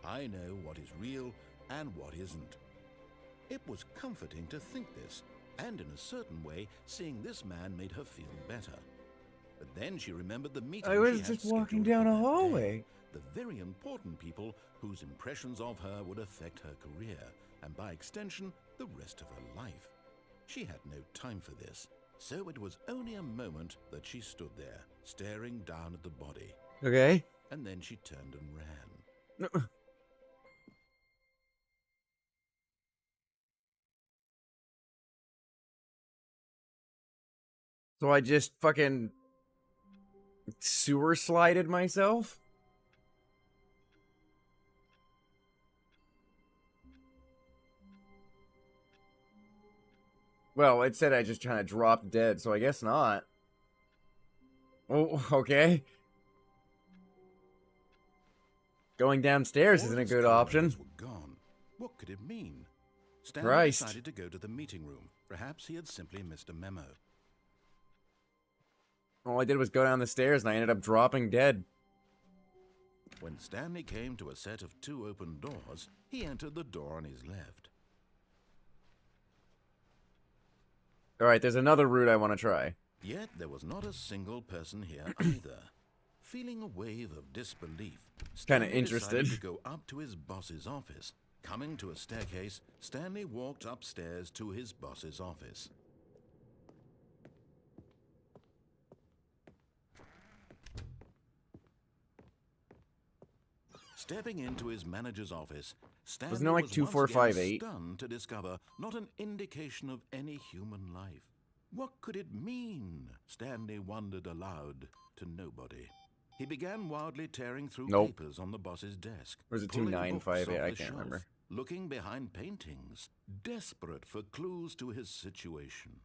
I know what is real and what isn't. It was comforting to think this, and in a certain way, seeing this man made her feel better. But then she remembered the meeting I was she had just walking scheduled down for a that day. hallway. The very important people whose impressions of her would affect her career, and by extension, the rest of her life. She had no time for this, so it was only a moment that she stood there, staring down at the body. Okay. And then she turned and ran. So I just fucking sewer slided myself? Well, it said I just kind of dropped dead, so I guess not. Oh, okay. Going downstairs All isn't a his good option. coworkers were gone. What could it mean? Stanley Christ. decided to go to the meeting room. Perhaps he had simply missed a memo. All I did was go down the stairs and I ended up dropping dead. When Stanley came to a set of 2 open doors, he entered the door on his left. Alright, there's another route I want to try. Yet there was not a single person here either. Feeling a wave of disbelief, Kinda Stanley interested. decided to go up to his boss's office. Coming to a staircase, Stanley walked upstairs to his boss's office. Stepping into his manager's office, Stanley Wasn't it like was 2458? once again stunned to discover not an indication of any human life. What could it mean? Stanley wondered aloud to nobody. He began wildly tearing through Nope. papers on the boss's desk. Or is it pulling books 2958? off I the can't shelf, remember. looking behind paintings, desperate for clues to his situation.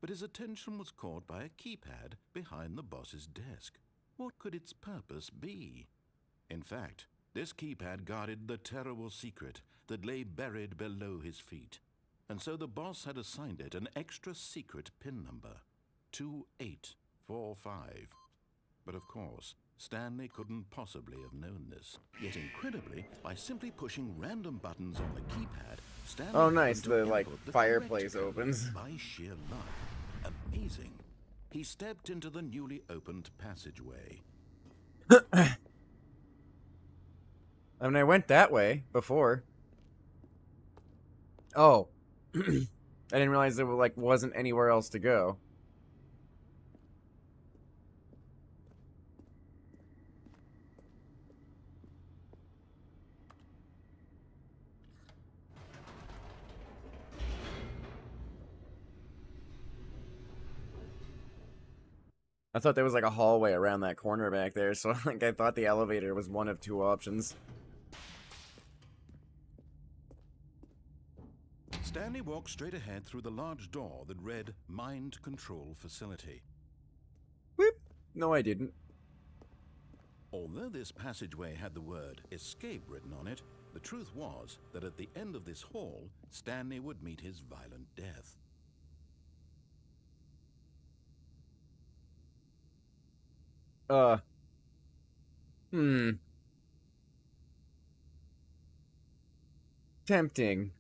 But his attention was caught by a keypad behind the boss's desk. What could its purpose be? In fact, this keypad guarded the terrible secret that lay buried below his feet. And so the boss had assigned it an extra secret PIN number, 2845. But of course, Stanley couldn't possibly have known this. Yet incredibly, by simply pushing random buttons on the keypad, Stanley Oh, nice. happened to The, like, input the fireplace correct code opens. by sheer luck. Amazing. He stepped into the newly opened passageway. I mean, I went that way before. Oh. I didn't realize there like wasn't anywhere else to go. I thought there was like a hallway around that corner back there, so like I thought the elevator was one of two options. Stanley walked straight ahead through the large door that read Mind Control Facility. Whoop. No, I didn't. Although this passageway had the word escape written on it, the truth was that at the end of this hall, Stanley would meet his violent death. Tempting.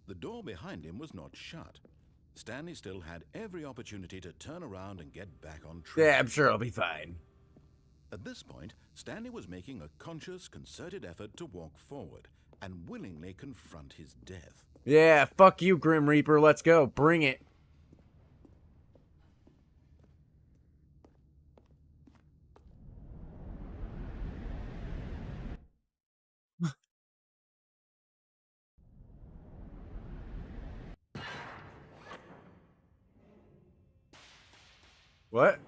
The door behind him was not shut. Stanley still had every opportunity to turn around and get back on track. Yeah, I'm sure I'll be fine. At this point, Stanley was making a conscious, concerted effort to walk forward and willingly confront his death. Yeah, fuck you, Grim Reaper. Let's go. Bring it. What?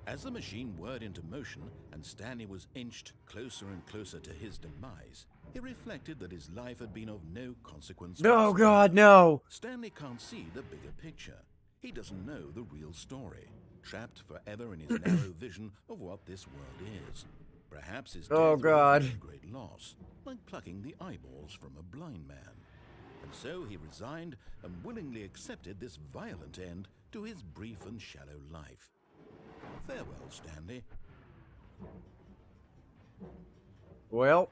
As the machine whirred into motion and Stanley was inched closer and closer to his demise, he reflected that his life had been of no consequence. No, whatsoever. God, no. Stanley can't see the bigger picture. He doesn't know the real story, trapped forever in his narrow vision of what this world is. Perhaps his death Oh, would God. have been a great loss, like plucking the eyeballs from a blind man. And so he resigned and willingly accepted this violent end to his brief and shallow life. Farewell, Stanley. Well.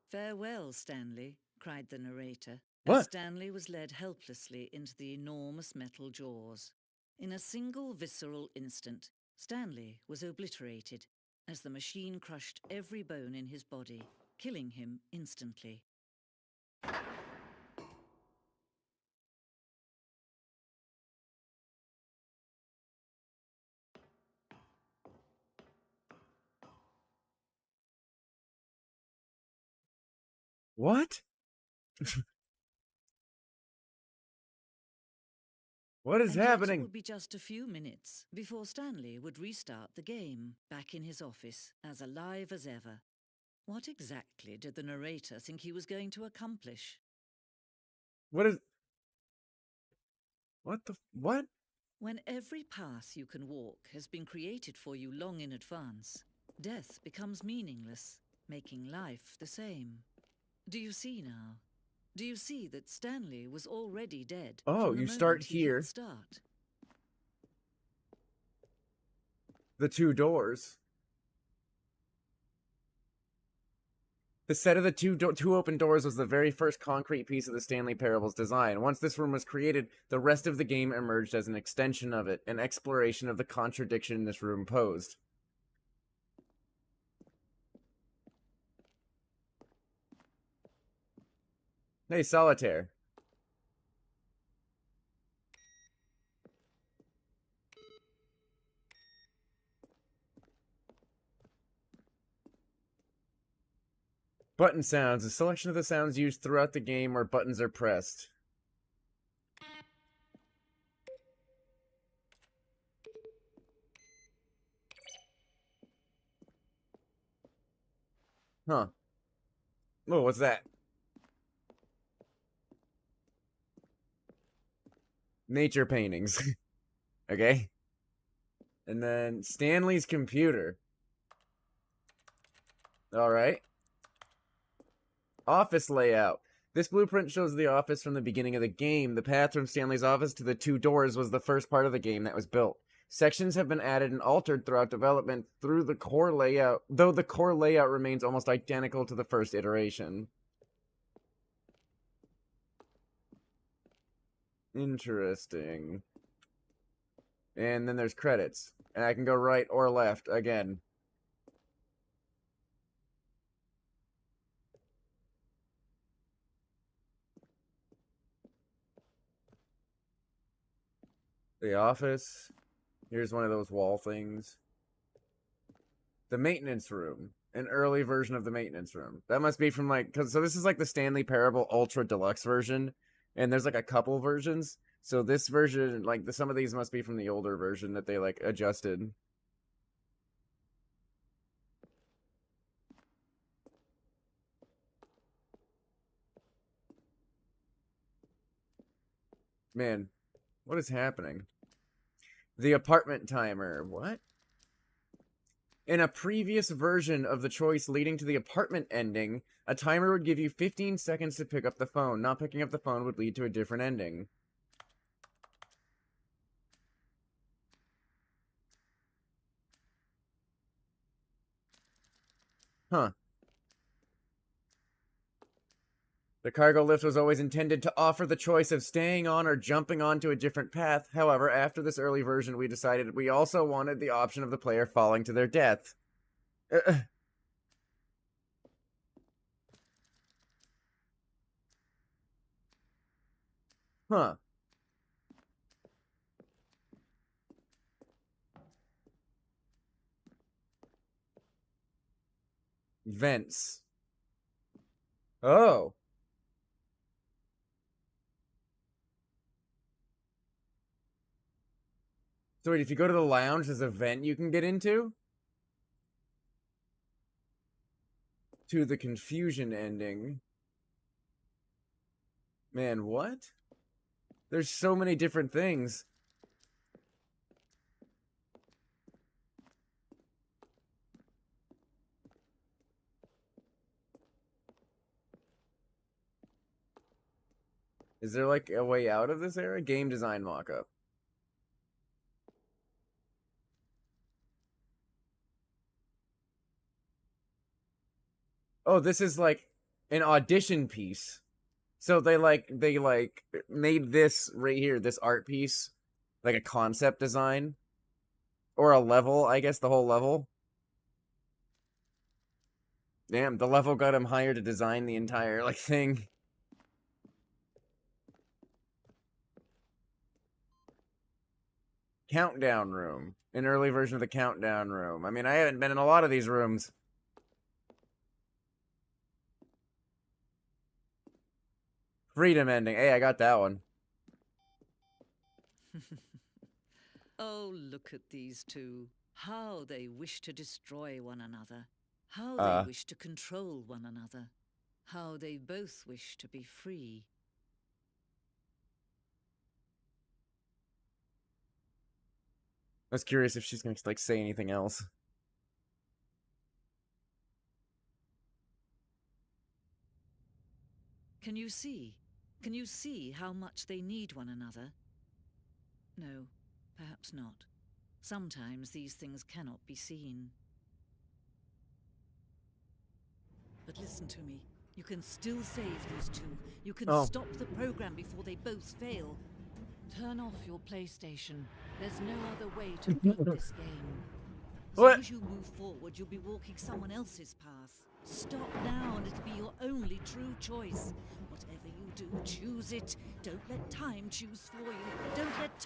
"Farewell, Stanley," cried the narrator, What? as Stanley was led helplessly into the enormous metal jaws. In a single visceral instant, Stanley was obliterated as the machine crushed every bone in his body, killing him instantly. What? What is And yet happening? it would be just a few minutes before Stanley would restart the game, back in his office, as alive as ever. What exactly did the narrator think he was going to accomplish? What is... What the... What? When every path you can walk has been created for you long in advance, death becomes meaningless, making life the same. Do you see now? Do you see that Stanley was already dead? Oh, from the you start moment he hit here. Start? The two doors. The set of the two open doors was the very first concrete piece of the Stanley Parable's design. Once this room was created, the rest of the game emerged as an extension of it, an exploration of the contradiction this room posed. Hey, Solitaire. Button sounds. A selection of the sounds used throughout the game where buttons are pressed. Huh. Oh, what's that? Nature paintings. Okay. And then Stanley's computer. Alright. Office layout. This blueprint shows the office from the beginning of the game. The path from Stanley's office to the 2 doors was the first part of the game that was built. Sections have been added and altered throughout development through the core layout, though the core layout remains almost identical to the first iteration. Interesting. And then there's credits. And I can go right or left again. The office. Here's one of those wall things. The maintenance room. An early version of the maintenance room. That must be from like... so this is like the Stanley Parable Ultra Deluxe version. And there's like a couple versions. So this version, like some of these must be from the older version that they like adjusted. Man, what is happening? The apartment timer. What? In a previous version of the choice leading to the apartment ending, a timer would give you 15 seconds to pick up the phone. Not picking up the phone would lead to a different ending. Huh. The cargo lift was always intended to offer the choice of staying on or jumping onto a different path. However, after this early version, we decided we also wanted the option of the player falling to their death. Huh. Vents. Oh. So wait, if you go to the lounge, there's a vent you can get into? To the confusion ending. Man, what? There's so many different things. Is there like a way out of this era? Game design mockup. Oh, this is like an audition piece. So they made this right here, this art piece, like a concept design. Or a level, I guess, the whole level. Damn, the level got him hired to design the entire, like, thing. Countdown room. An early version of the countdown room. I mean, I haven't been in a lot of these rooms. Freedom ending. Hey, I got that one. Oh, look at these two. How they wish to destroy one another. How they wish to control one another. How they both wish to be free. I was curious if she's gonna, like, say anything else. Can you see? Can you see how much they need one another? No, perhaps not. Sometimes these things cannot be seen. But listen to me. You can still save these two. You can stop the program before they both fail. Turn off your PlayStation. There's no other way to beat this game. What? As you move forward, you'll be walking someone else's path. Stop now and it'll be your only true choice. Whatever you Do choose it. Don't let time choose for you. Don't let...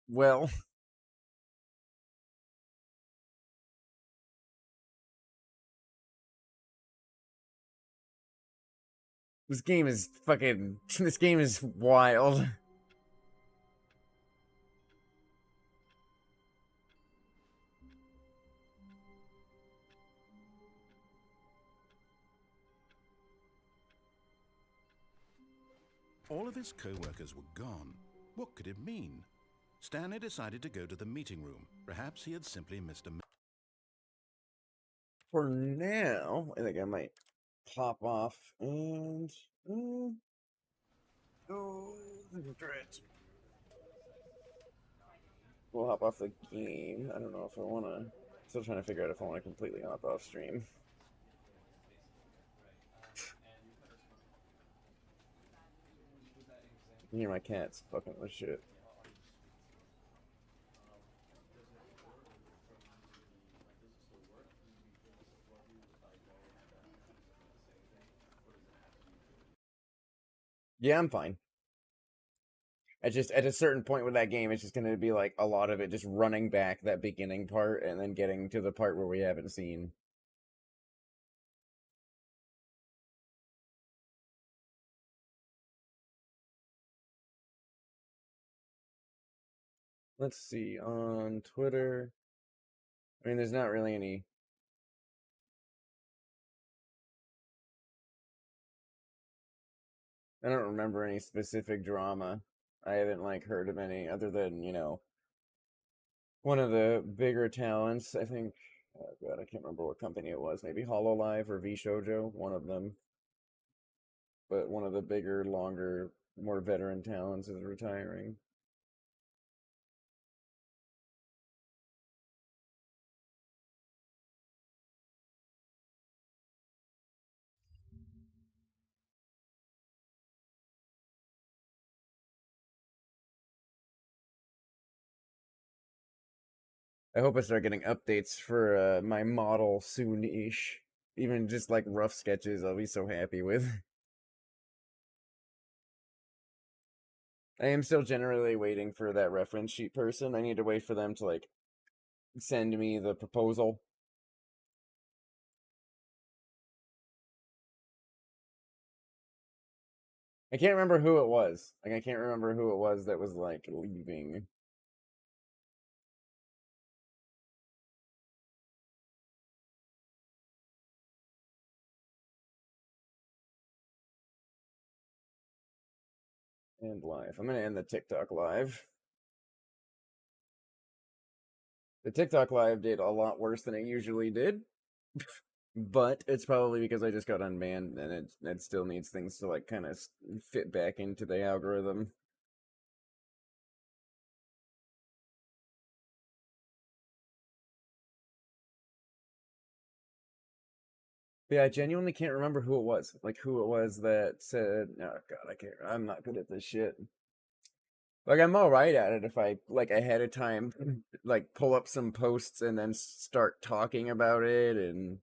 Well, this game is fucking. This game is wild. All of his co-workers were gone. What could it mean? Stanley decided to go to the meeting room. Perhaps he had simply missed a... For now, I think I might pop off and. Oh, dread. We'll hop off the game. I don't know if I want to. Still trying to figure out if I want to completely hop off stream. I can hear my cats fucking with shit. Yeah, I'm fine. Just at a certain point with that game, it's just going to be like a lot of it just running back that beginning part and then getting to the part where we haven't seen. Let's see, on Twitter. I mean, there's not really any. I don't remember any specific drama. I haven't like heard of any other than, one of the bigger talents, I think. Oh god, I can't remember what company it was. Maybe Hololive or VShojo, one of them. But one of the bigger, longer, more veteran talents is retiring. I hope I start getting updates for my model soon-ish. Even just like rough sketches, I'll be so happy with. I am still generally waiting for that reference sheet person. I need to wait for them to like send me the proposal. I can't remember who it was. Like I can't remember who it was that was like leaving. And live. I'm gonna end the TikTok live. The TikTok live did a lot worse than it usually did. But it's probably because I just got unbanned and it still needs things to like kind of fit back into the algorithm. But yeah, I genuinely can't remember who it was. Like who it was that said, "Oh God, I can't. I'm not good at this shit." Like I'm all right at it if I like ahead of time, like pull up some posts and then start talking about it and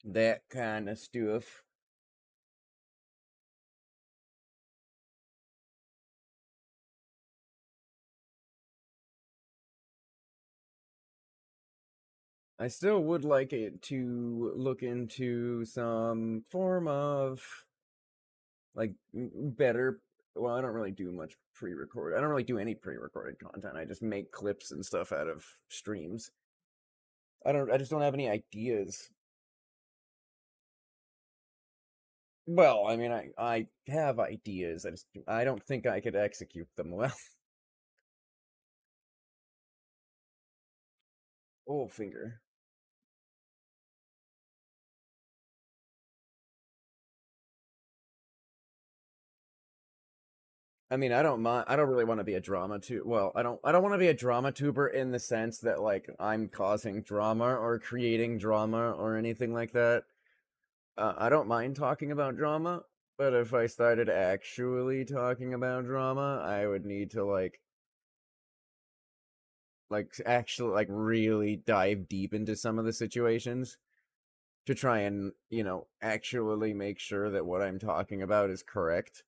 that kind of stuff. I still would like it to look into some form of like better. Well, I don't really do much pre-record. I don't really do any pre-recorded content. I just make clips and stuff out of streams. I just don't have any ideas. Well, I mean, I have ideas. I don't think I could execute them well. Oh, finger. I mean, I don't mind. I don't really want to be a drama tuber. Well, I don't want to be a drama tuber in the sense that like I'm causing drama or creating drama or anything like that. I don't mind talking about drama, but if I started actually talking about drama, I would need to like actually like really dive deep into some of the situations. to try and, actually make sure that what I'm talking about is correct.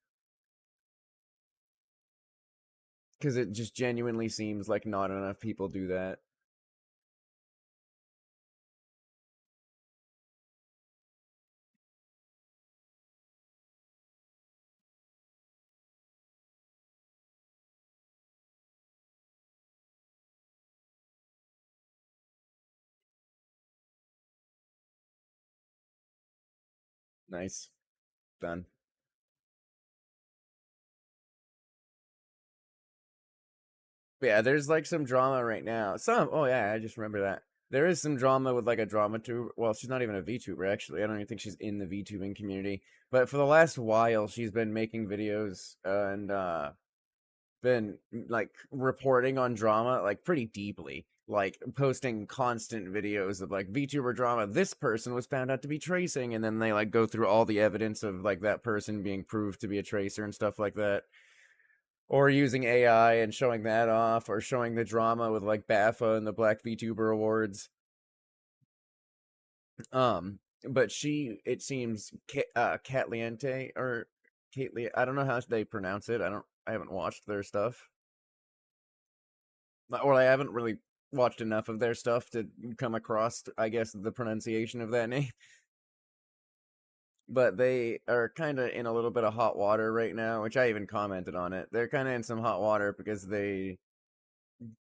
Because it just genuinely seems like not enough people do that. Nice. Done. But yeah, there's like some drama right now. Oh yeah, I just remember that. There is some drama with like a drama tube. Well, she's not even a VTuber actually. I don't even think she's in the VTubing community. But for the last while, she's been making videos and been like reporting on drama like pretty deeply. Like posting constant videos of like VTuber drama. This person was found out to be tracing, and then they like go through all the evidence of like that person being proved to be a tracer and stuff like that, or using AI and showing that off, or showing the drama with like BAFA and the Black VTuber Awards. Um, but it seems, Catliente or Catli, I don't know how they pronounce it. I haven't watched their stuff, or I haven't really watched enough of their stuff to come across, I guess, the pronunciation of that name. But they are kind of in a little bit of hot water right now, which I even commented on it. They're kind of in some hot water because they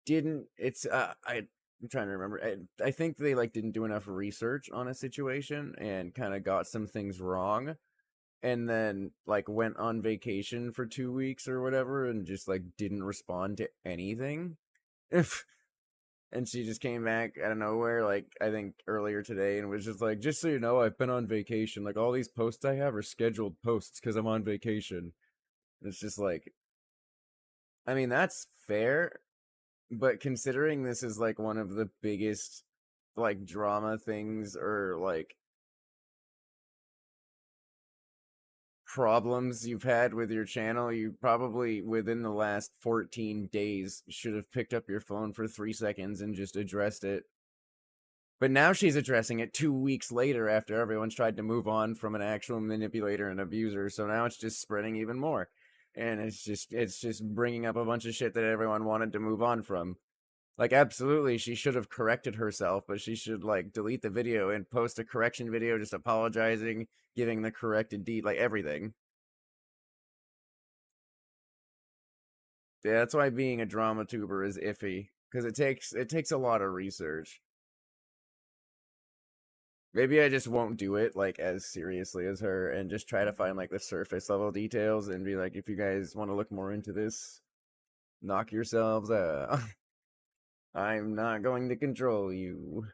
didn't it's I'm trying to remember. I think they like didn't do enough research on a situation and kind of got some things wrong, and then like went on vacation for 2 weeks or whatever and just like didn't respond to anything. And she just came back out of nowhere, like I think earlier today, and was just like, just so you know, I've been on vacation. Like all these posts I have are scheduled posts because I'm on vacation. It's just like, I mean, that's fair, but considering this is like one of the biggest like drama things or like problems you've had with your channel, you probably within the last 14 days should have picked up your phone for 3 seconds and just addressed it. But now she's addressing it 2 weeks later after everyone's tried to move on from an actual manipulator and abuser. So now it's just spreading even more. And it's just bringing up a bunch of shit that everyone wanted to move on from. Like, absolutely, she should have corrected herself, but she should, like, delete the video and post a correction video just apologizing, giving the corrected deed, like, everything. Yeah, that's why being a drama tuber is iffy, because it takes a lot of research. Maybe I just won't do it, like, as seriously as her, and just try to find, like, the surface level details, and be like, if you guys want to look more into this, knock yourselves out. I'm not going to control you.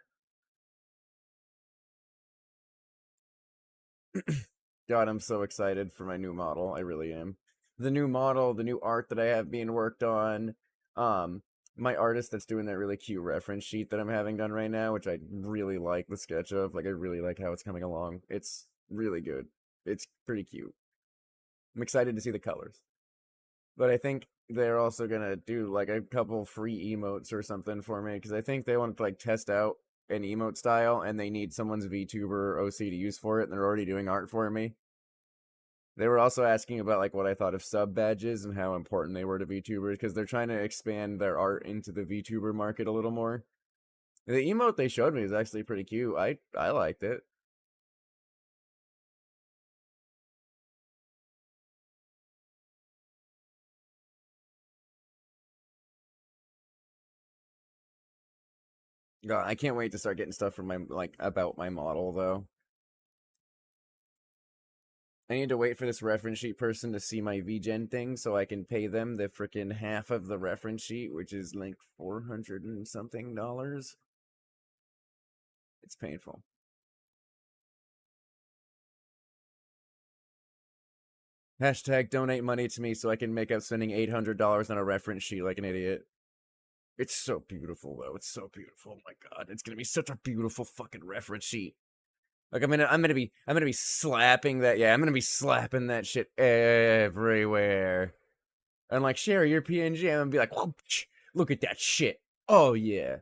God, I'm so excited for my new model. I really am. The new model, the new art that I have being worked on. Um, my artist that's doing that really cute reference sheet that I'm having done right now, which I really like the sketch of. Like, I really like how it's coming along. It's really good. It's pretty cute. I'm excited to see the colors. But I think they're also gonna do like a couple free emotes or something for me, because I think they want to like test out an emote style, and they need someone's VTuber OC to use for it, and they're already doing art for me. They were also asking about like what I thought of sub badges and how important they were to VTubers, because they're trying to expand their art into the VTuber market a little more. The emote they showed me is actually pretty cute. I liked it. God, I can't wait to start getting stuff from my like about my model though. I need to wait for this reference sheet person to see my VGen thing so I can pay them the freaking half of the reference sheet, which is like 400 and something dollars. It's painful. Hashtag donate money to me so I can make up spending $800 on a reference sheet like an idiot. It's so beautiful though. It's so beautiful. Oh my god, it's gonna be such a beautiful fucking reference sheet. Like I'm gonna be slapping that. Yeah, I'm gonna be slapping that shit everywhere. And like share your PNG. I'm gonna be like, whoosh, look at that shit. Oh yeah.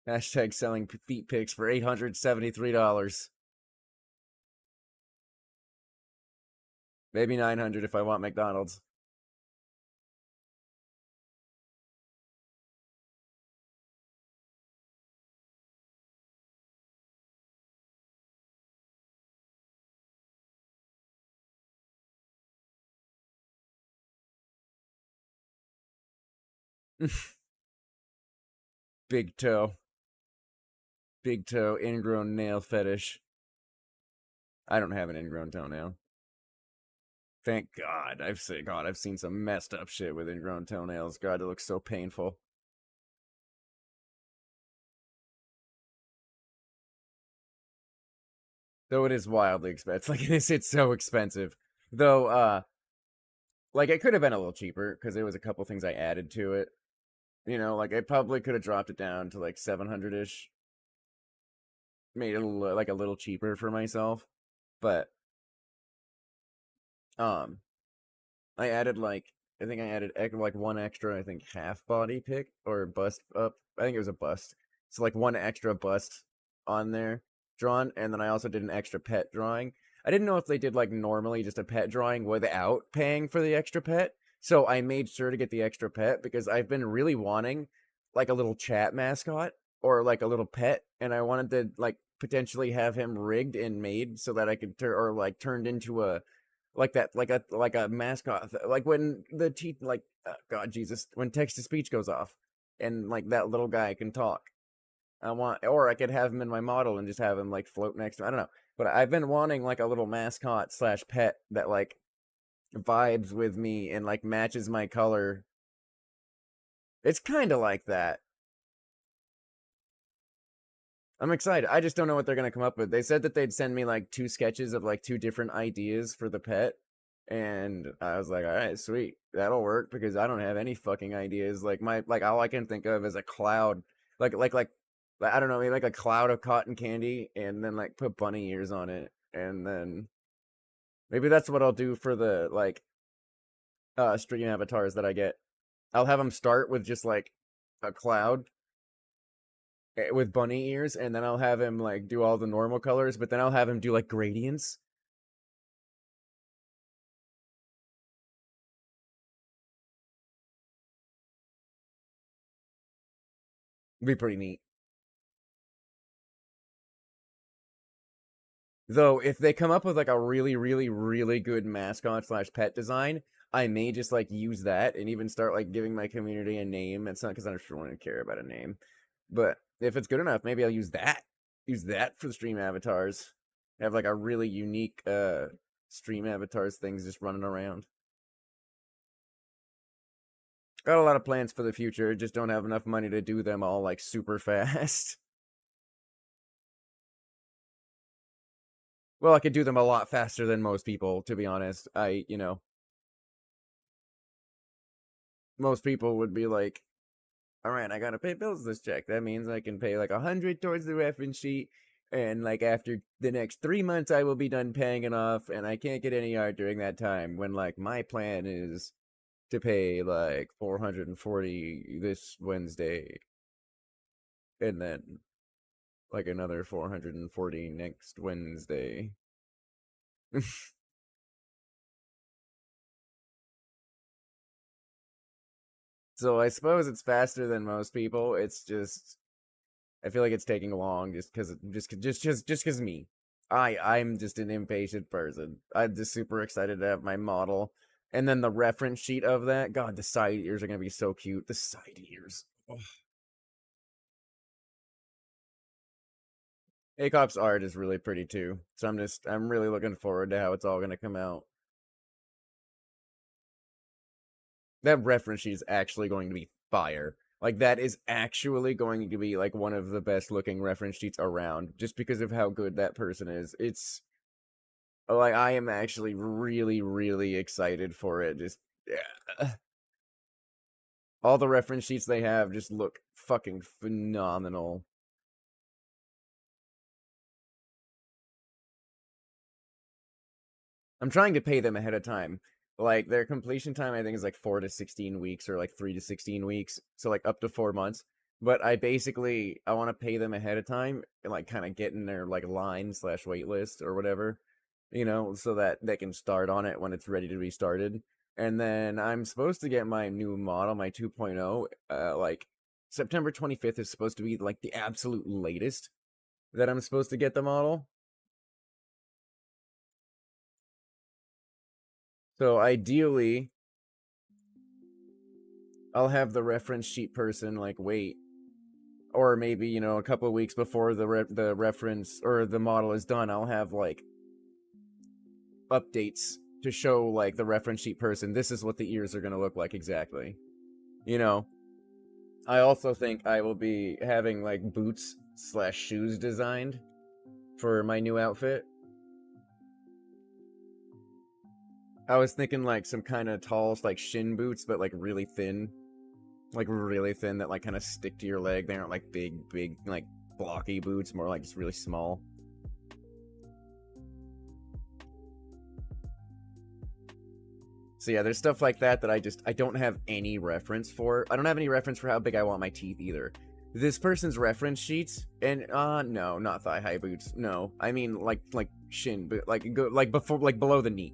Hashtag selling feet pics for $873. Maybe $900 if I want McDonald's. Big toe. Big toe, ingrown nail fetish. I don't have an ingrown toenail. Thank God. I've seen some messed up shit with ingrown toenails. God, it looks so painful. Though it is wildly expensive. Like it's so expensive. Though like it could have been a little cheaper because there was a couple things I added to it. You know, like I probably could have dropped it down to like 700-ish. Made it like a little cheaper for myself. But um I added I think I added like one extra, I think half body pick or bust up. I think it was a bust. So like one extra bust on there drawn, and then I also did an extra pet drawing. I didn't know if they did like normally just a pet drawing without paying for the extra pet. So I made sure to get the extra pet because I've been really wanting like a little chat mascot or like a little pet, and I wanted to like potentially have him rigged and made so that I could or like turned into a like that like a mascot like when the like God Jesus when text to speech goes off and like that little guy can talk. I want, or I could have him in my model and just have him like float next to me. I don't know, but I've been wanting like a little mascot slash pet that like vibes with me and like matches my color. It's kind of like that. I'm excited. I just don't know what they're gonna come up with. They said that they'd send me like 2 sketches of like 2 different ideas for the pet, and I was like, all right, sweet, that'll work because I don't have any fucking ideas. Like like all I can think of is a cloud, like I don't know, maybe like a cloud of cotton candy, and then like put bunny ears on it, and then maybe that's what I'll do for the like stream avatars that I get. I'll have them start with just like a cloud with bunny ears, and then I'll have him like do all the normal colors, but then I'll have him do like gradients. It'd be pretty neat. Though, if they come up with like a really, really, really good mascot slash pet design, I may just like use that and even start like giving my community a name. It's not because I don't really care about a name, but if it's good enough, maybe I'll use that. Use that for the stream avatars. Have like a really unique stream avatars things just running around. Got a lot of plans for the future, just don't have enough money to do them all like super fast. Well, I could do them a lot faster than most people, to be honest. Most people would be like, all right, I gotta pay bills this check. That means I can pay like 100 towards the reference sheet, and like after the next 3 months, I will be done paying it off, and I can't get any art during that time. When like my plan is to pay like 440 this Wednesday, and then like another 440 next Wednesday. So I suppose it's faster than most people. It's just I feel like it's taking long just because me. I'm just an impatient person. I'm just super excited to have my model. And then the reference sheet of that. God, the side ears are gonna be so cute. The side ears. Oh. ACOP's art is really pretty too. So I'm really looking forward to how it's all gonna come out. That reference sheet is actually going to be fire. Like that is actually going to be like one of the best looking reference sheets around just because of how good that person is. It's like I am actually really really excited for it. Just yeah. All the reference sheets they have just look fucking phenomenal. I'm trying to pay them ahead of time. Like their completion time I think is like 4 to 16 weeks or like 3 to 16 weeks. So like up to 4 months. But I want to pay them ahead of time and like kind of get in their like line / wait list or whatever, so that they can start on it when it's ready to be started. And then I'm supposed to get my new model, my 2.0, like September 25th is supposed to be like the absolute latest that I'm supposed to get the model. So ideally, I'll have the reference sheet person like wait, or maybe a couple of weeks before the reference or the model is done, I'll have like updates to show like the reference sheet person this is what the ears are going to look like exactly. I also think I will be having like boots / shoes designed for my new outfit. I was thinking like some kind of tall like shin boots, but like really thin that like kind of stick to your leg. They aren't like big like blocky boots, more like just really small. So yeah, there's stuff like that I don't have any reference for. I don't have any reference for how big I want my teeth either. This person's reference sheets, and no, not thigh high boots. No, I mean like shin, but like before, like below the knee.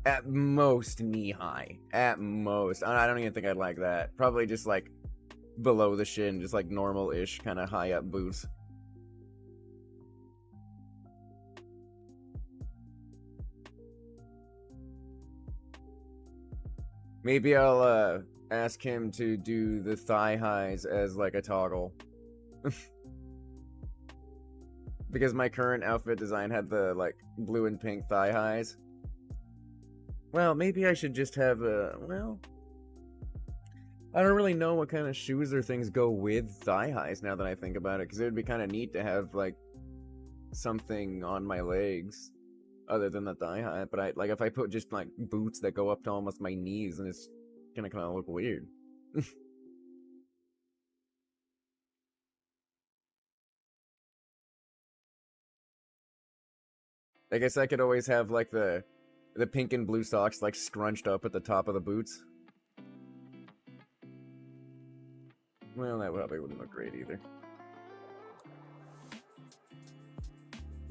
At most knee high. At most. I don't even think I'd like that. Probably just like below the shin, just like normal-ish kind of high up boots. Maybe I'll ask him to do the thigh highs as like a toggle. Because my current outfit design had the like blue and pink thigh highs. Well, maybe I should just have I don't really know what kind of shoes or things go with thigh highs now that I think about it, because it would be kind of neat to have like something on my legs other than the thigh high. But if I put just like boots that go up to almost my knees, and it's gonna kind of look weird. I guess I could always have like the pink and blue socks like scrunched up at the top of the boots. Well, that probably wouldn't look great either.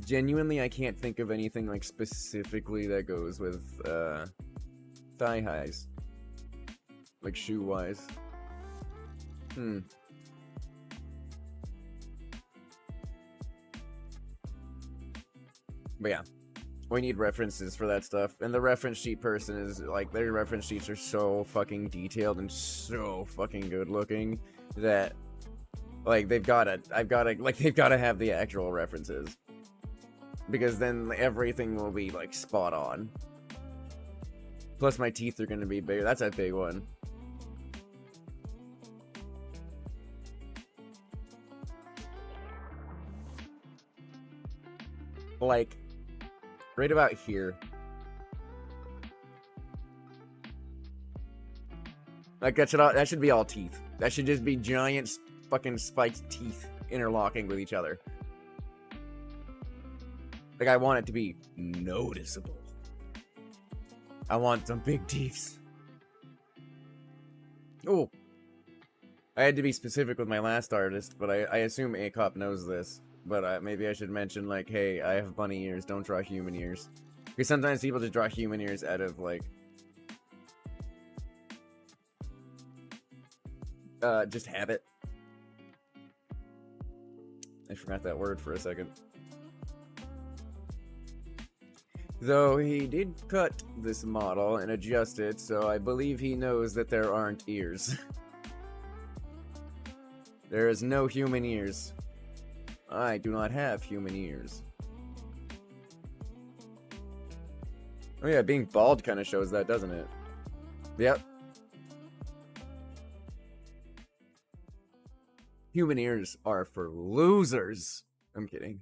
Genuinely, I can't think of anything like specifically that goes with thigh highs, like shoe wise. But yeah, we need references for that stuff, and the reference sheet person is like, their reference sheets are so fucking detailed and so fucking good looking that like they've gotta have the actual references, because then everything will be like spot on. Plus my teeth are gonna be bigger. That's a big one. Like right about here. Like that should be all teeth. That should just be giant fucking spiked teeth interlocking with each other. Like I want it to be noticeable. I want some big teeth. Oh, I had to be specific with my last artist, but I assume ACOP knows this. But maybe I should mention, like, hey, I have bunny ears, don't draw human ears. Because sometimes people just draw human ears out of, like, just habit. I forgot that word for a second. Though he did cut this model and adjust it, so I believe he knows that there aren't ears. There is no human ears. I do not have human ears. Oh yeah, being bald kind of shows that, doesn't it? Yep. Human ears are for losers. I'm kidding.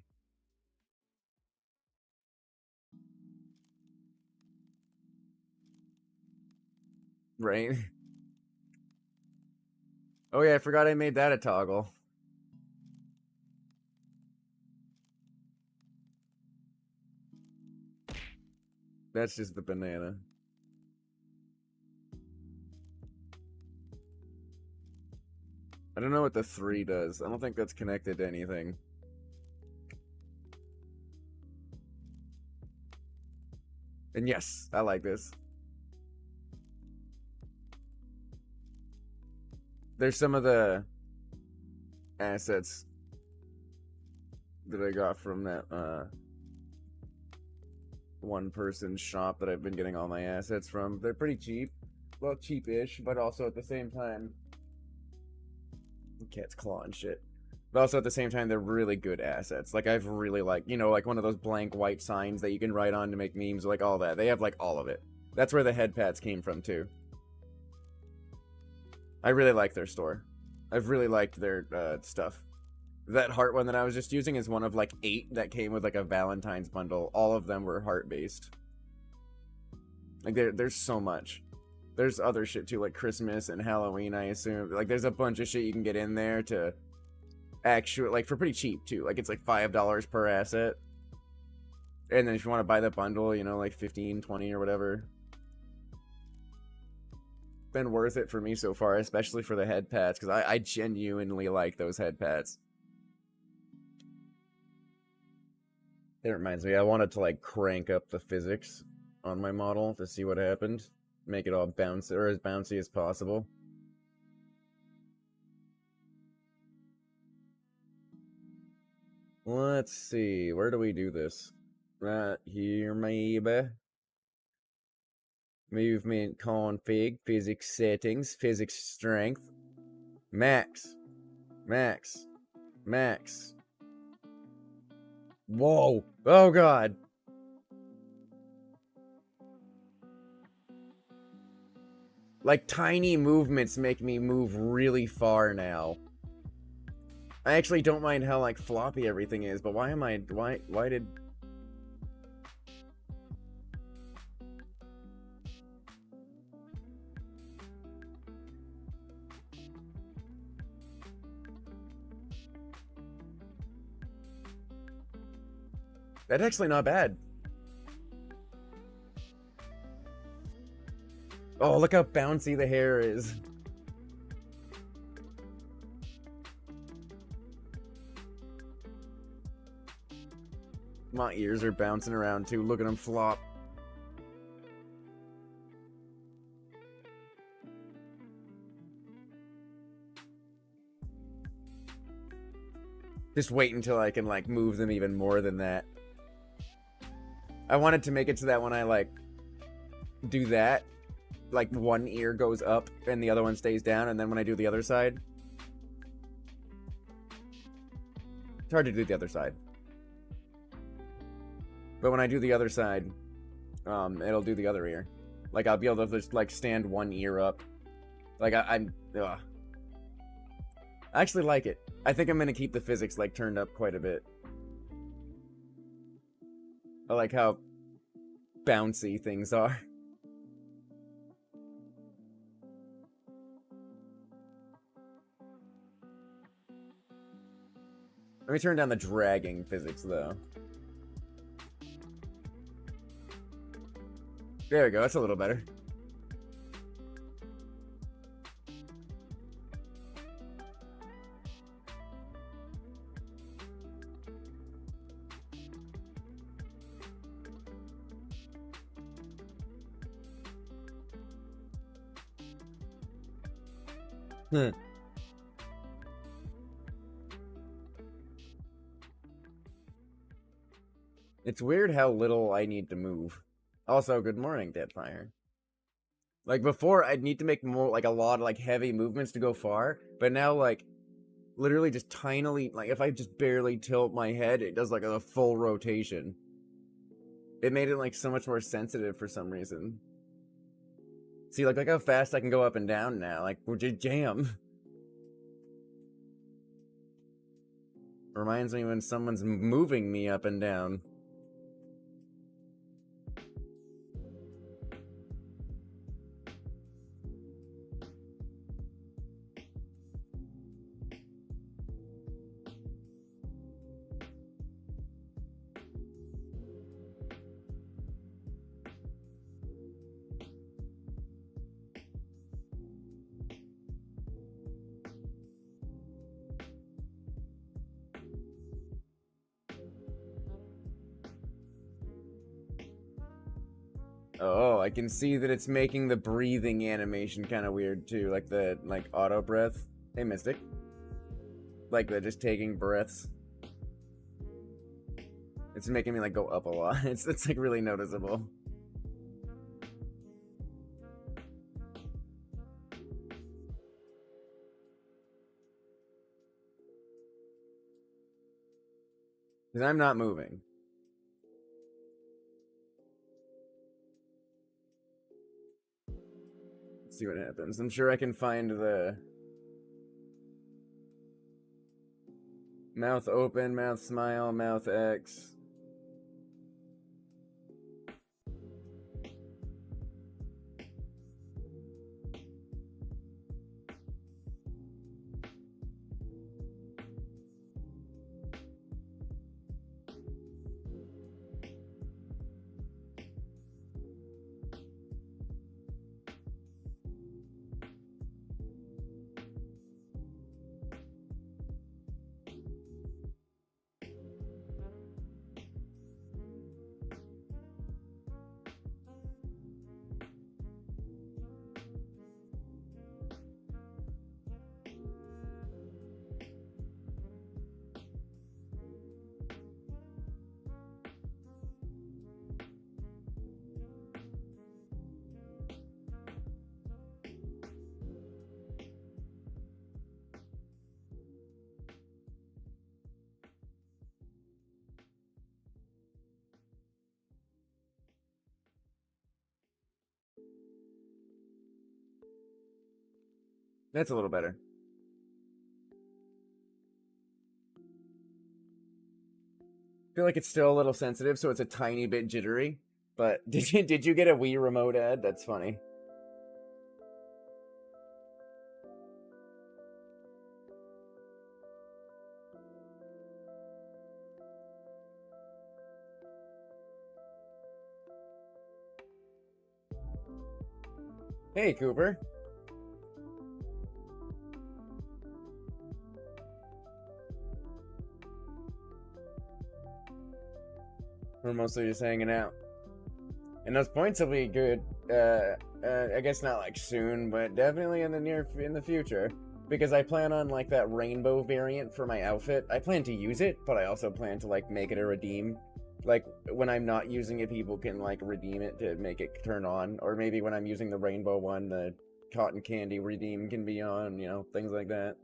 Right? Oh yeah, I forgot I made that a toggle. That's just the banana. I don't know what the 3 does. I don't think that's connected to anything. And yes, I like this. There's some of the assets that I got from that one person shop that I've been getting all my assets from. They're pretty cheap. Well, cheap-ish, but also at the same time... Cat's claw and shit. But also at the same time, they're really good assets. Like, I've really like, you know, like one of those blank white signs that you can write on to make memes, like all that. They have like all of it. That's where the head pats came from too. I really like their store. I've really liked their stuff. That heart one that I was just using is one of like 8 that came with like a Valentine's bundle. All of them were heart based. Like there's so much. There's other shit too, like Christmas and Halloween, I assume. Like there's a bunch of shit you can get in there to actually, like, for pretty cheap too. Like it's like $5 per asset. And then if you want to buy the bundle, you know, like 15, 20 or whatever. Been worth it for me so far, especially for the head pats, because I genuinely like those head pats. It reminds me, I wanted to like crank up the physics on my model to see what happened. Make it all bouncy, or as bouncy as possible. Let's see, where do we do this? Right here, maybe. Movement config, physics settings, physics strength. Max. Max. Max. Whoa! Oh god! Like, tiny movements make me move really far now. I actually don't mind how, like, floppy everything is, but why did... That's actually not bad. Oh, look how bouncy the hair is. My ears are bouncing around too. Look at them flop. Just wait until I can, like, move them even more than that. I wanted to make it so that when I, like, do that, like, one ear goes up and the other one stays down, and then when I do the other side... It's hard to do the other side. But when I do the other side, it'll do the other ear. Like, I'll be able to just, like, stand one ear up. Like, I actually like it. I think I'm gonna keep the physics, like, turned up quite a bit. I like how bouncy things are. Let me turn down the dragging physics, though. There we go, that's a little better. It's weird how little I need to move. Also, good morning, Deadfire. Like, before, I'd need to make more, like, a lot of, like, heavy movements to go far, but now, like, literally just tinily, like, if I just barely tilt my head, it does, like, a full rotation. It made it, like, so much more sensitive for some reason. See, like how fast I can go up and down now, like, we're just jam. Reminds me when someone's moving me up and down. Oh, I can see that it's making the breathing animation kind of weird too, like the auto breath. Hey, Mystic. Like the just taking breaths. It's making me like go up a lot. It's like really noticeable. Because I'm not moving. Let's see what happens. I'm sure I can find the mouth open, mouth smile, mouth X. That's a little better. I feel like it's still a little sensitive, so it's a tiny bit jittery. But did you get a Wii remote ad? That's funny. Hey, Cooper. We're mostly just hanging out. And those points will be good. I guess not like soon, but definitely in the future. Because I plan on like that rainbow variant for my outfit. I plan to use it, but I also plan to like make it a redeem. Like when I'm not using it, people can like redeem it to make it turn on. Or maybe when I'm using the rainbow one, the cotton candy redeem can be on, you know, things like that.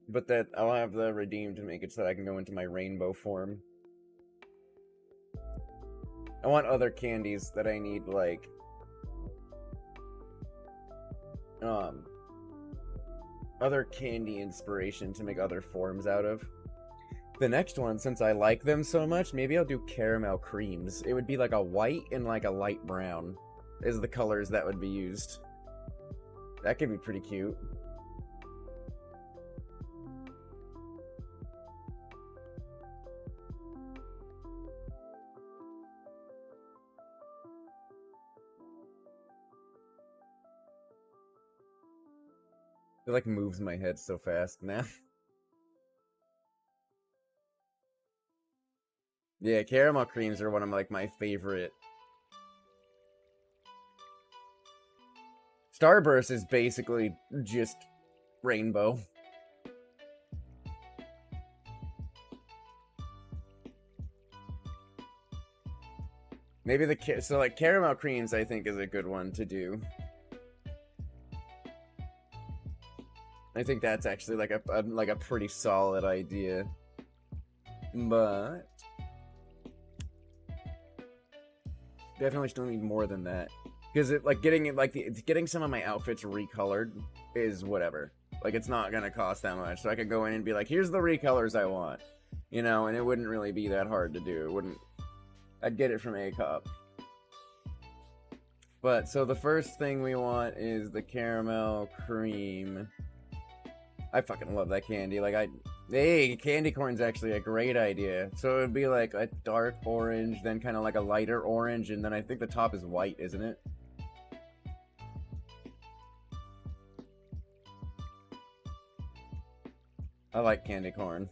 But that I'll have the redeem to make it so that I can go into my rainbow form. I want other candies that I need, like, other candy inspiration to make other forms out of. The next one, since I like them so much, maybe I'll do caramel creams. It would be like a white and like a light brown is the colors that would be used. That could be pretty cute. It like moves my head so fast now. Yeah, caramel creams are one of like my favorite. Starburst is basically just rainbow. Maybe so like caramel creams I think is a good one to do. I think that's actually like a pretty solid idea. But definitely still need more than that. Because it like getting some of my outfits recolored is whatever. Like it's not gonna cost that much. So I could go in and be like, here's the recolors I want. You know, and it wouldn't really be that hard to do. It wouldn't I'd get it from ACOP. But so the first thing we want is the caramel cream. I fucking love that candy. Like hey, candy corn's actually a great idea. So it would be like a dark orange, then kind of like a lighter orange, and then I think the top is white, isn't it? I like candy corn.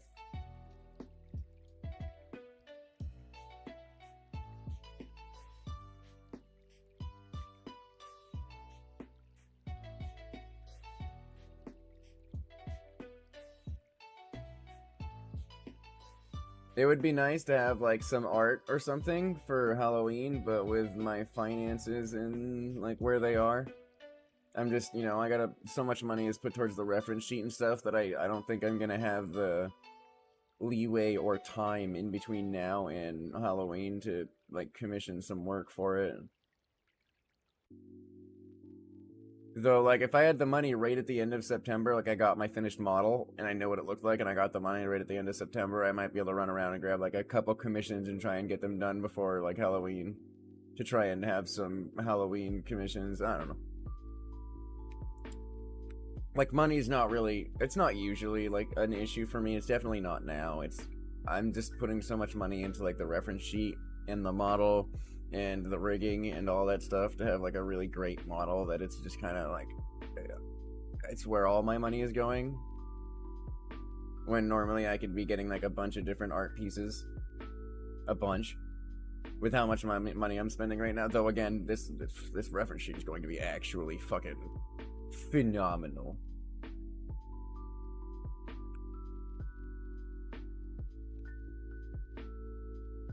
It would be nice to have like some art or something for Halloween, but with my finances and like where they are, I'm just, you know, I got so much money is put towards the reference sheet and stuff that I don't think I'm gonna have the leeway or time in between now and Halloween to like commission some work for it. Though, like, if I had the money right at the end of September, like I got my finished model and I know what it looked like and I got the money right at the end of September, I might be able to run around and grab like a couple commissions and try and get them done before like Halloween to try and have some Halloween commissions. I don't know. Like, money's not really, it's not usually like an issue for me. It's definitely not now. I'm just putting so much money into like the reference sheet and the model and the rigging and all that stuff to have like a really great model that it's just kind of like, it's where all my money is going. When normally I could be getting like a bunch of different art pieces. A bunch. With how much money I'm spending right now. Though again, this reference sheet is going to be actually fucking phenomenal.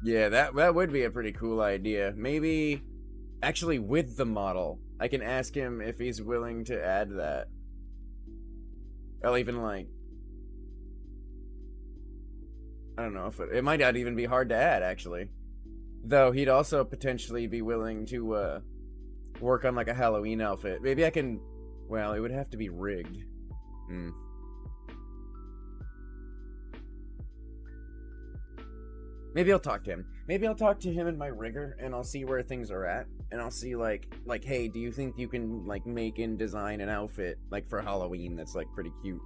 Yeah, that would be a pretty cool idea. Maybe actually with the model, I can ask him if he's willing to add that. I'll even like, I don't know if it might not even be hard to add actually. Though he'd also potentially be willing to work on like a Halloween outfit. Maybe I can, well, it would have to be rigged. Maybe I'll talk to him. Maybe I'll talk to him and my rigger, and I'll see where things are at, and I'll see like, hey, do you think you can like make and design an outfit like for Halloween that's like pretty cute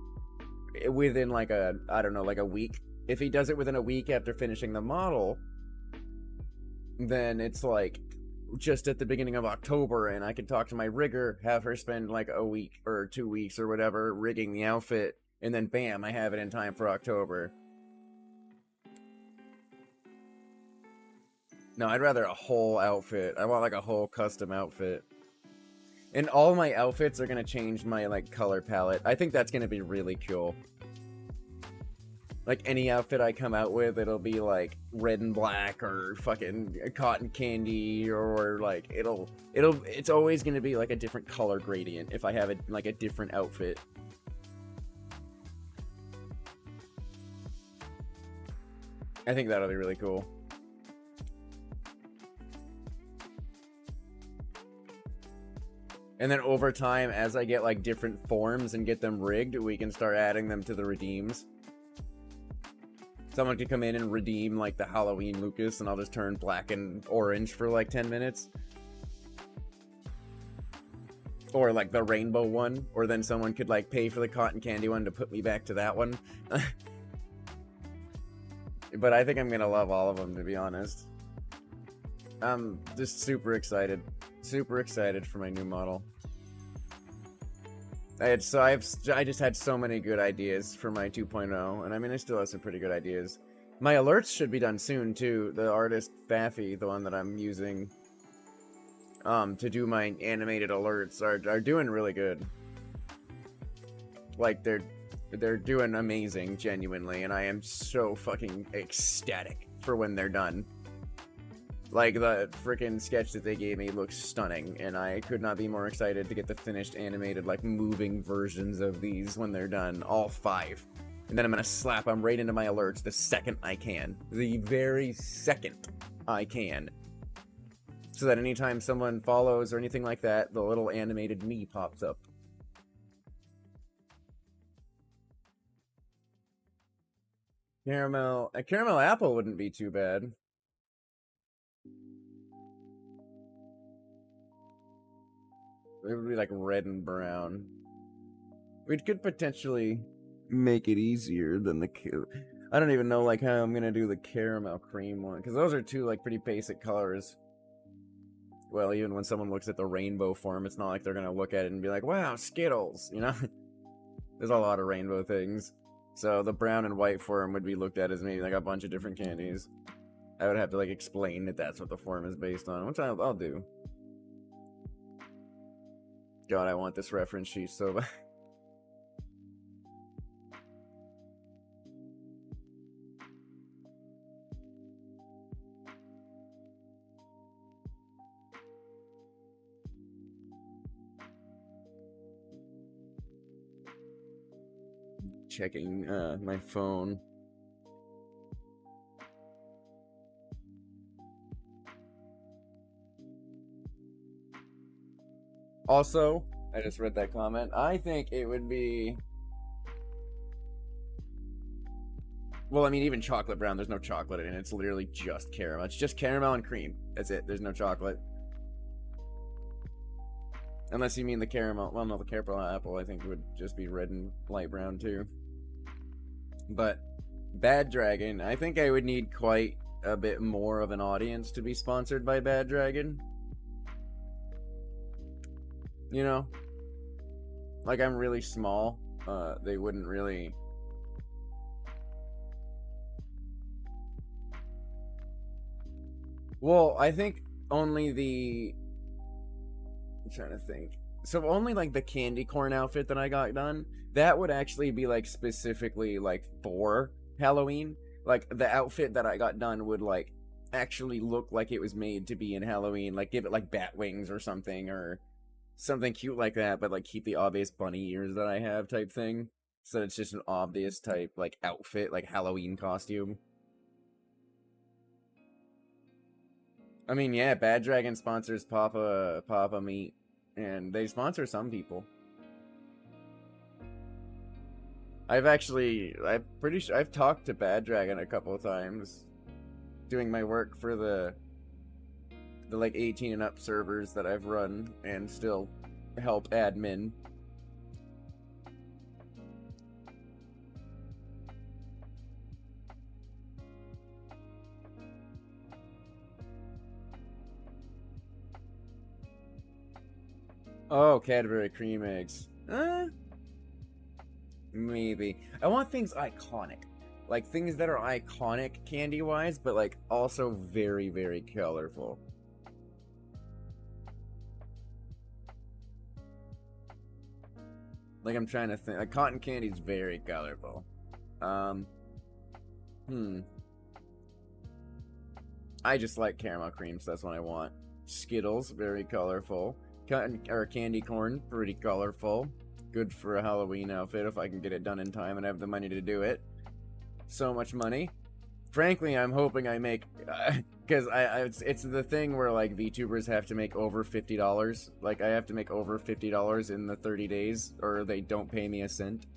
within like a, I don't know, like a week? If he does it within a week after finishing the model, then it's like just at the beginning of October, and I can talk to my rigger, have her spend like a week or 2 weeks or whatever rigging the outfit, and then bam, I have it in time for October. No, I'd rather a whole outfit. I want like a whole custom outfit. And all my outfits are gonna change my like color palette. I think that's gonna be really cool. Like any outfit I come out with, it'll be like red and black or fucking cotton candy, or like it's always gonna be like a different color gradient if I have it like a different outfit. I think that'll be really cool. And then over time, as I get like different forms and get them rigged, we can start adding them to the redeems. Someone could come in and redeem like the Halloween Lucas, and I'll just turn black and orange for like 10 minutes. Or like the rainbow one, or then someone could like pay for the cotton candy one to put me back to that one. But I think I'm gonna love all of them, to be honest. I'm just super excited. Super excited for my new model. I just had so many good ideas for my 2.0, and I mean I still have some pretty good ideas. My alerts should be done soon too. The artist Baffy, the one that I'm using to do my animated alerts, are doing really good. Like they're doing amazing, genuinely, and I am so fucking ecstatic for when they're done. Like, the freaking sketch that they gave me looks stunning, and I could not be more excited to get the finished animated, like, moving versions of these when they're done, all 5. And then I'm gonna slap them right into my alerts the second I can. The very second I can. So that anytime someone follows or anything like that, the little animated me pops up. A caramel apple wouldn't be too bad. It would be like red and brown. We could potentially make it easier than the... I don't even know like how I'm gonna do the caramel cream one, because those are two like pretty basic colors. Well, even when someone looks at the rainbow form, it's not like they're gonna look at it and be like, wow, Skittles, you know? There's a lot of rainbow things. So the brown and white form would be looked at as maybe like a bunch of different candies. I would have to like explain that that's what the form is based on, which I'll do. God, I want this reference sheet so bad. checking my phone. Also, I just read that comment. I think it would be... Well, I mean, even chocolate brown, there's no chocolate in it. It's literally just caramel. It's just caramel and cream. That's it. There's no chocolate. Unless you mean the caramel. Well, no, the caramel apple, I think, would just be red and light brown, too. But Bad Dragon, I think I would need quite a bit more of an audience to be sponsored by Bad Dragon. You know? Like, I'm really small. They wouldn't really... Well, I think only the... I'm trying to think. So only, like, the candy corn outfit that I got done, that would actually be, like, specifically, like, for Halloween. Like, the outfit that I got done would, like, actually look like it was made to be in Halloween. Like, give it, like, bat wings or something cute like that, but, like, keep the obvious bunny ears that I have type thing. So it's just an obvious type, like, outfit, like, Halloween costume. I mean, yeah, Bad Dragon sponsors Papa Meat, and they sponsor some people. I'm pretty sure I've talked to Bad Dragon a couple of times, doing my work for the like 18 and up servers that I've run and still help admin. Oh, Cadbury cream eggs. Maybe. I want things iconic. Like, things that are iconic candy-wise, but, like, also very, very colorful. Like, I'm trying to think. Like, cotton candy's very colorful. I just like caramel cream, so that's what I want. Skittles, very colorful. Candy corn, pretty colorful. Good for a Halloween outfit if I can get it done in time and have the money to do it. So much money. Frankly, I'm hoping I make... Because it's the thing where, like, VTubers have to make over $50. Like, I have to make over $50 in the 30 days, or they don't pay me a cent.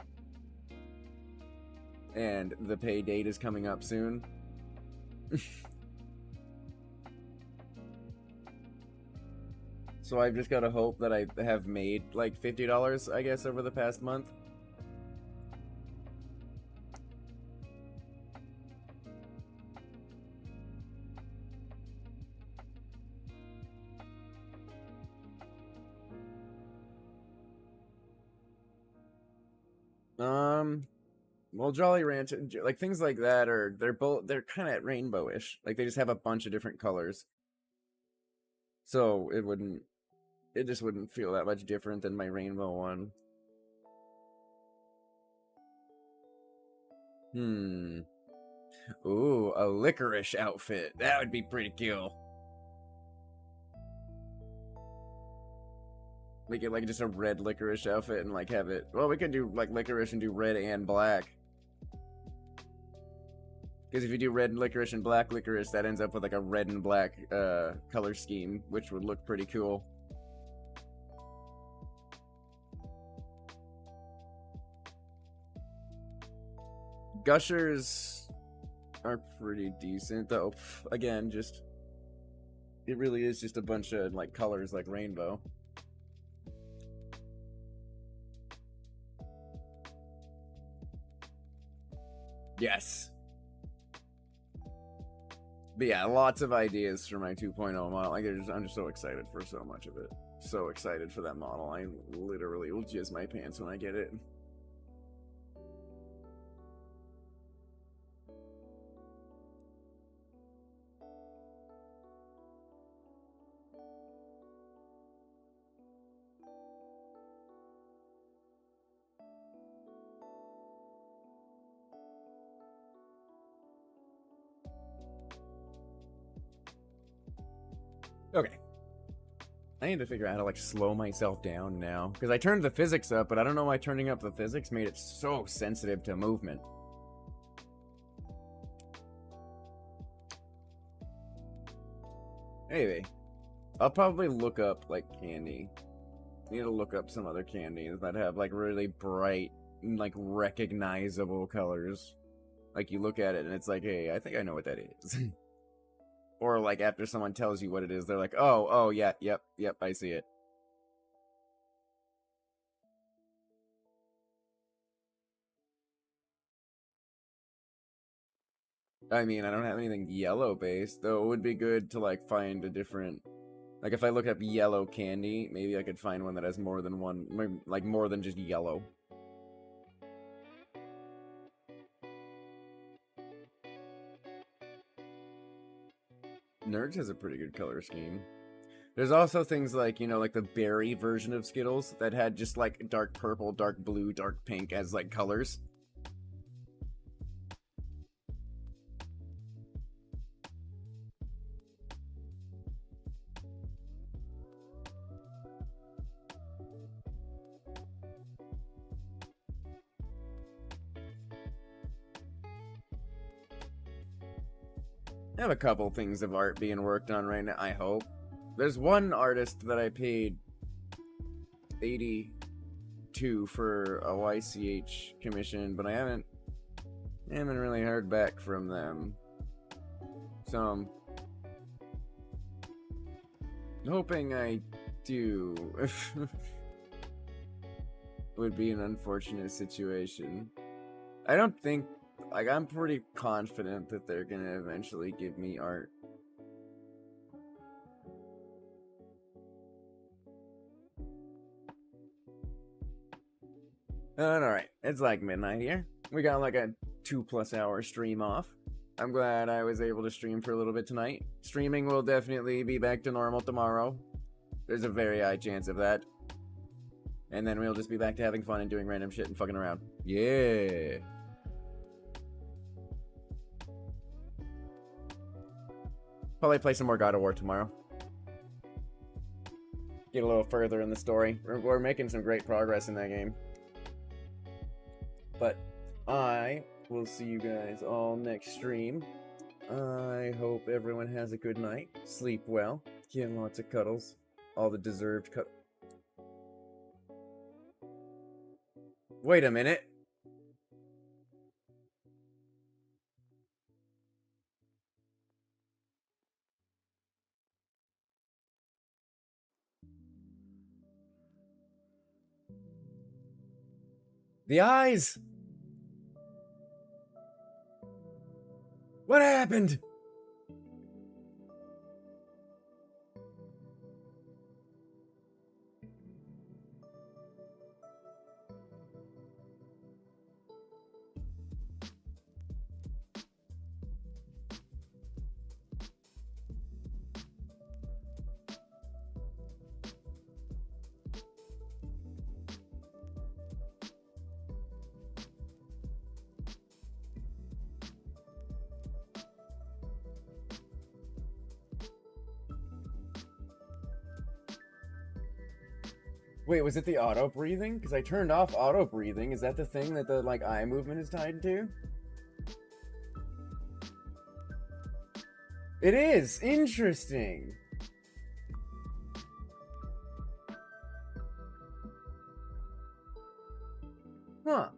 And the pay date is coming up soon. So I've just got to hope that I have made, like, $50, I guess, over the past month. Well, Jolly Ranch, like, things like that they're kind of rainbowish. Like, they just have a bunch of different colors. So it just wouldn't feel that much different than my rainbow one. Ooh, a licorice outfit. That would be pretty cool. We could, like, just a red licorice outfit and, like, have it... Well, we could do, like, licorice and do red and black. Because if you do red licorice and black licorice, that ends up with, like, a red and black color scheme, which would look pretty cool. Gushers are pretty decent, though. Again, just... It really is just a bunch of, like, colors like rainbow. Yes. But yeah, lots of ideas for my 2.0 model. Like, I'm just so excited for so much of it. So excited for that model. I literally will jizz my pants when I get it. Okay. I need to figure out how to, like, slow myself down now. Because I turned the physics up, but I don't know why turning up the physics made it so sensitive to movement. Anyway, I'll probably look up, like, candy. I need to look up some other candies that have, like, really bright, like, recognizable colors. Like, you look at it and it's like, hey, I think I know what that is. Or, like, after someone tells you what it is, they're like, oh, yeah, yep, I see it. I mean, I don't have anything yellow-based, though it would be good to, like, find a different... Like, if I look up yellow candy, maybe I could find one that has more than one... Like, more than just yellow. Nerds has a pretty good color scheme. There's also things like, you know, like the berry version of Skittles that had just, like, dark purple, dark blue, dark pink as, like, colors. I have a couple things of art being worked on right now, I hope. There's one artist that I paid 82 for a YCH commission, but I haven't really heard back from them. So I'm hoping I do. Would be an unfortunate situation. I don't think, like, I'm pretty confident that they're gonna eventually give me art. Alright, it's like midnight here. We got like a 2+ hour stream off. I'm glad I was able to stream for a little bit tonight. Streaming will definitely be back to normal tomorrow. There's a very high chance of that. And then we'll just be back to having fun and doing random shit and fucking around. Yeah. Probably play some more God of War tomorrow. Get a little further in the story. We're making some great progress in that game. But I will see you guys all next stream. I hope everyone has a good night. Sleep well. Get lots of cuddles. All the deserved Wait a minute. The eyes! What happened? Wait, was it the auto breathing? Because I turned off auto breathing. Is that the thing that the, like, eye movement is tied to? It is! Interesting! Huh.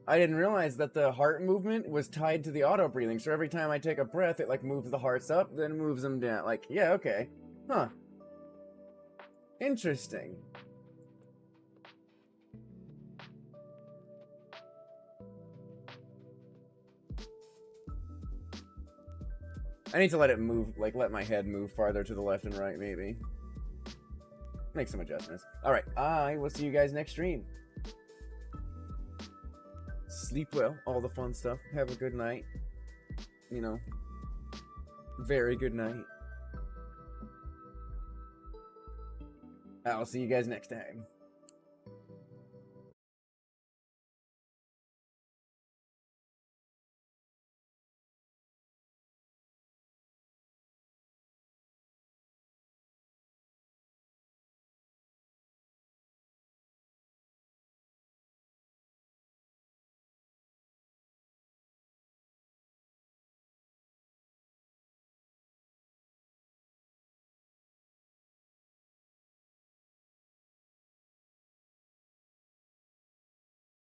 I didn't realize that the heart movement was tied to the auto breathing, so every time I take a breath, it, like, moves the hearts up, then moves them down. Like, yeah, okay. Huh. Interesting. I need to let it move, like, let my head move farther to the left and right, maybe. Make some adjustments. Alright, I will see you guys next stream. Sleep well, all the fun stuff. Have a good night. You know, very good night. I'll see you guys next time.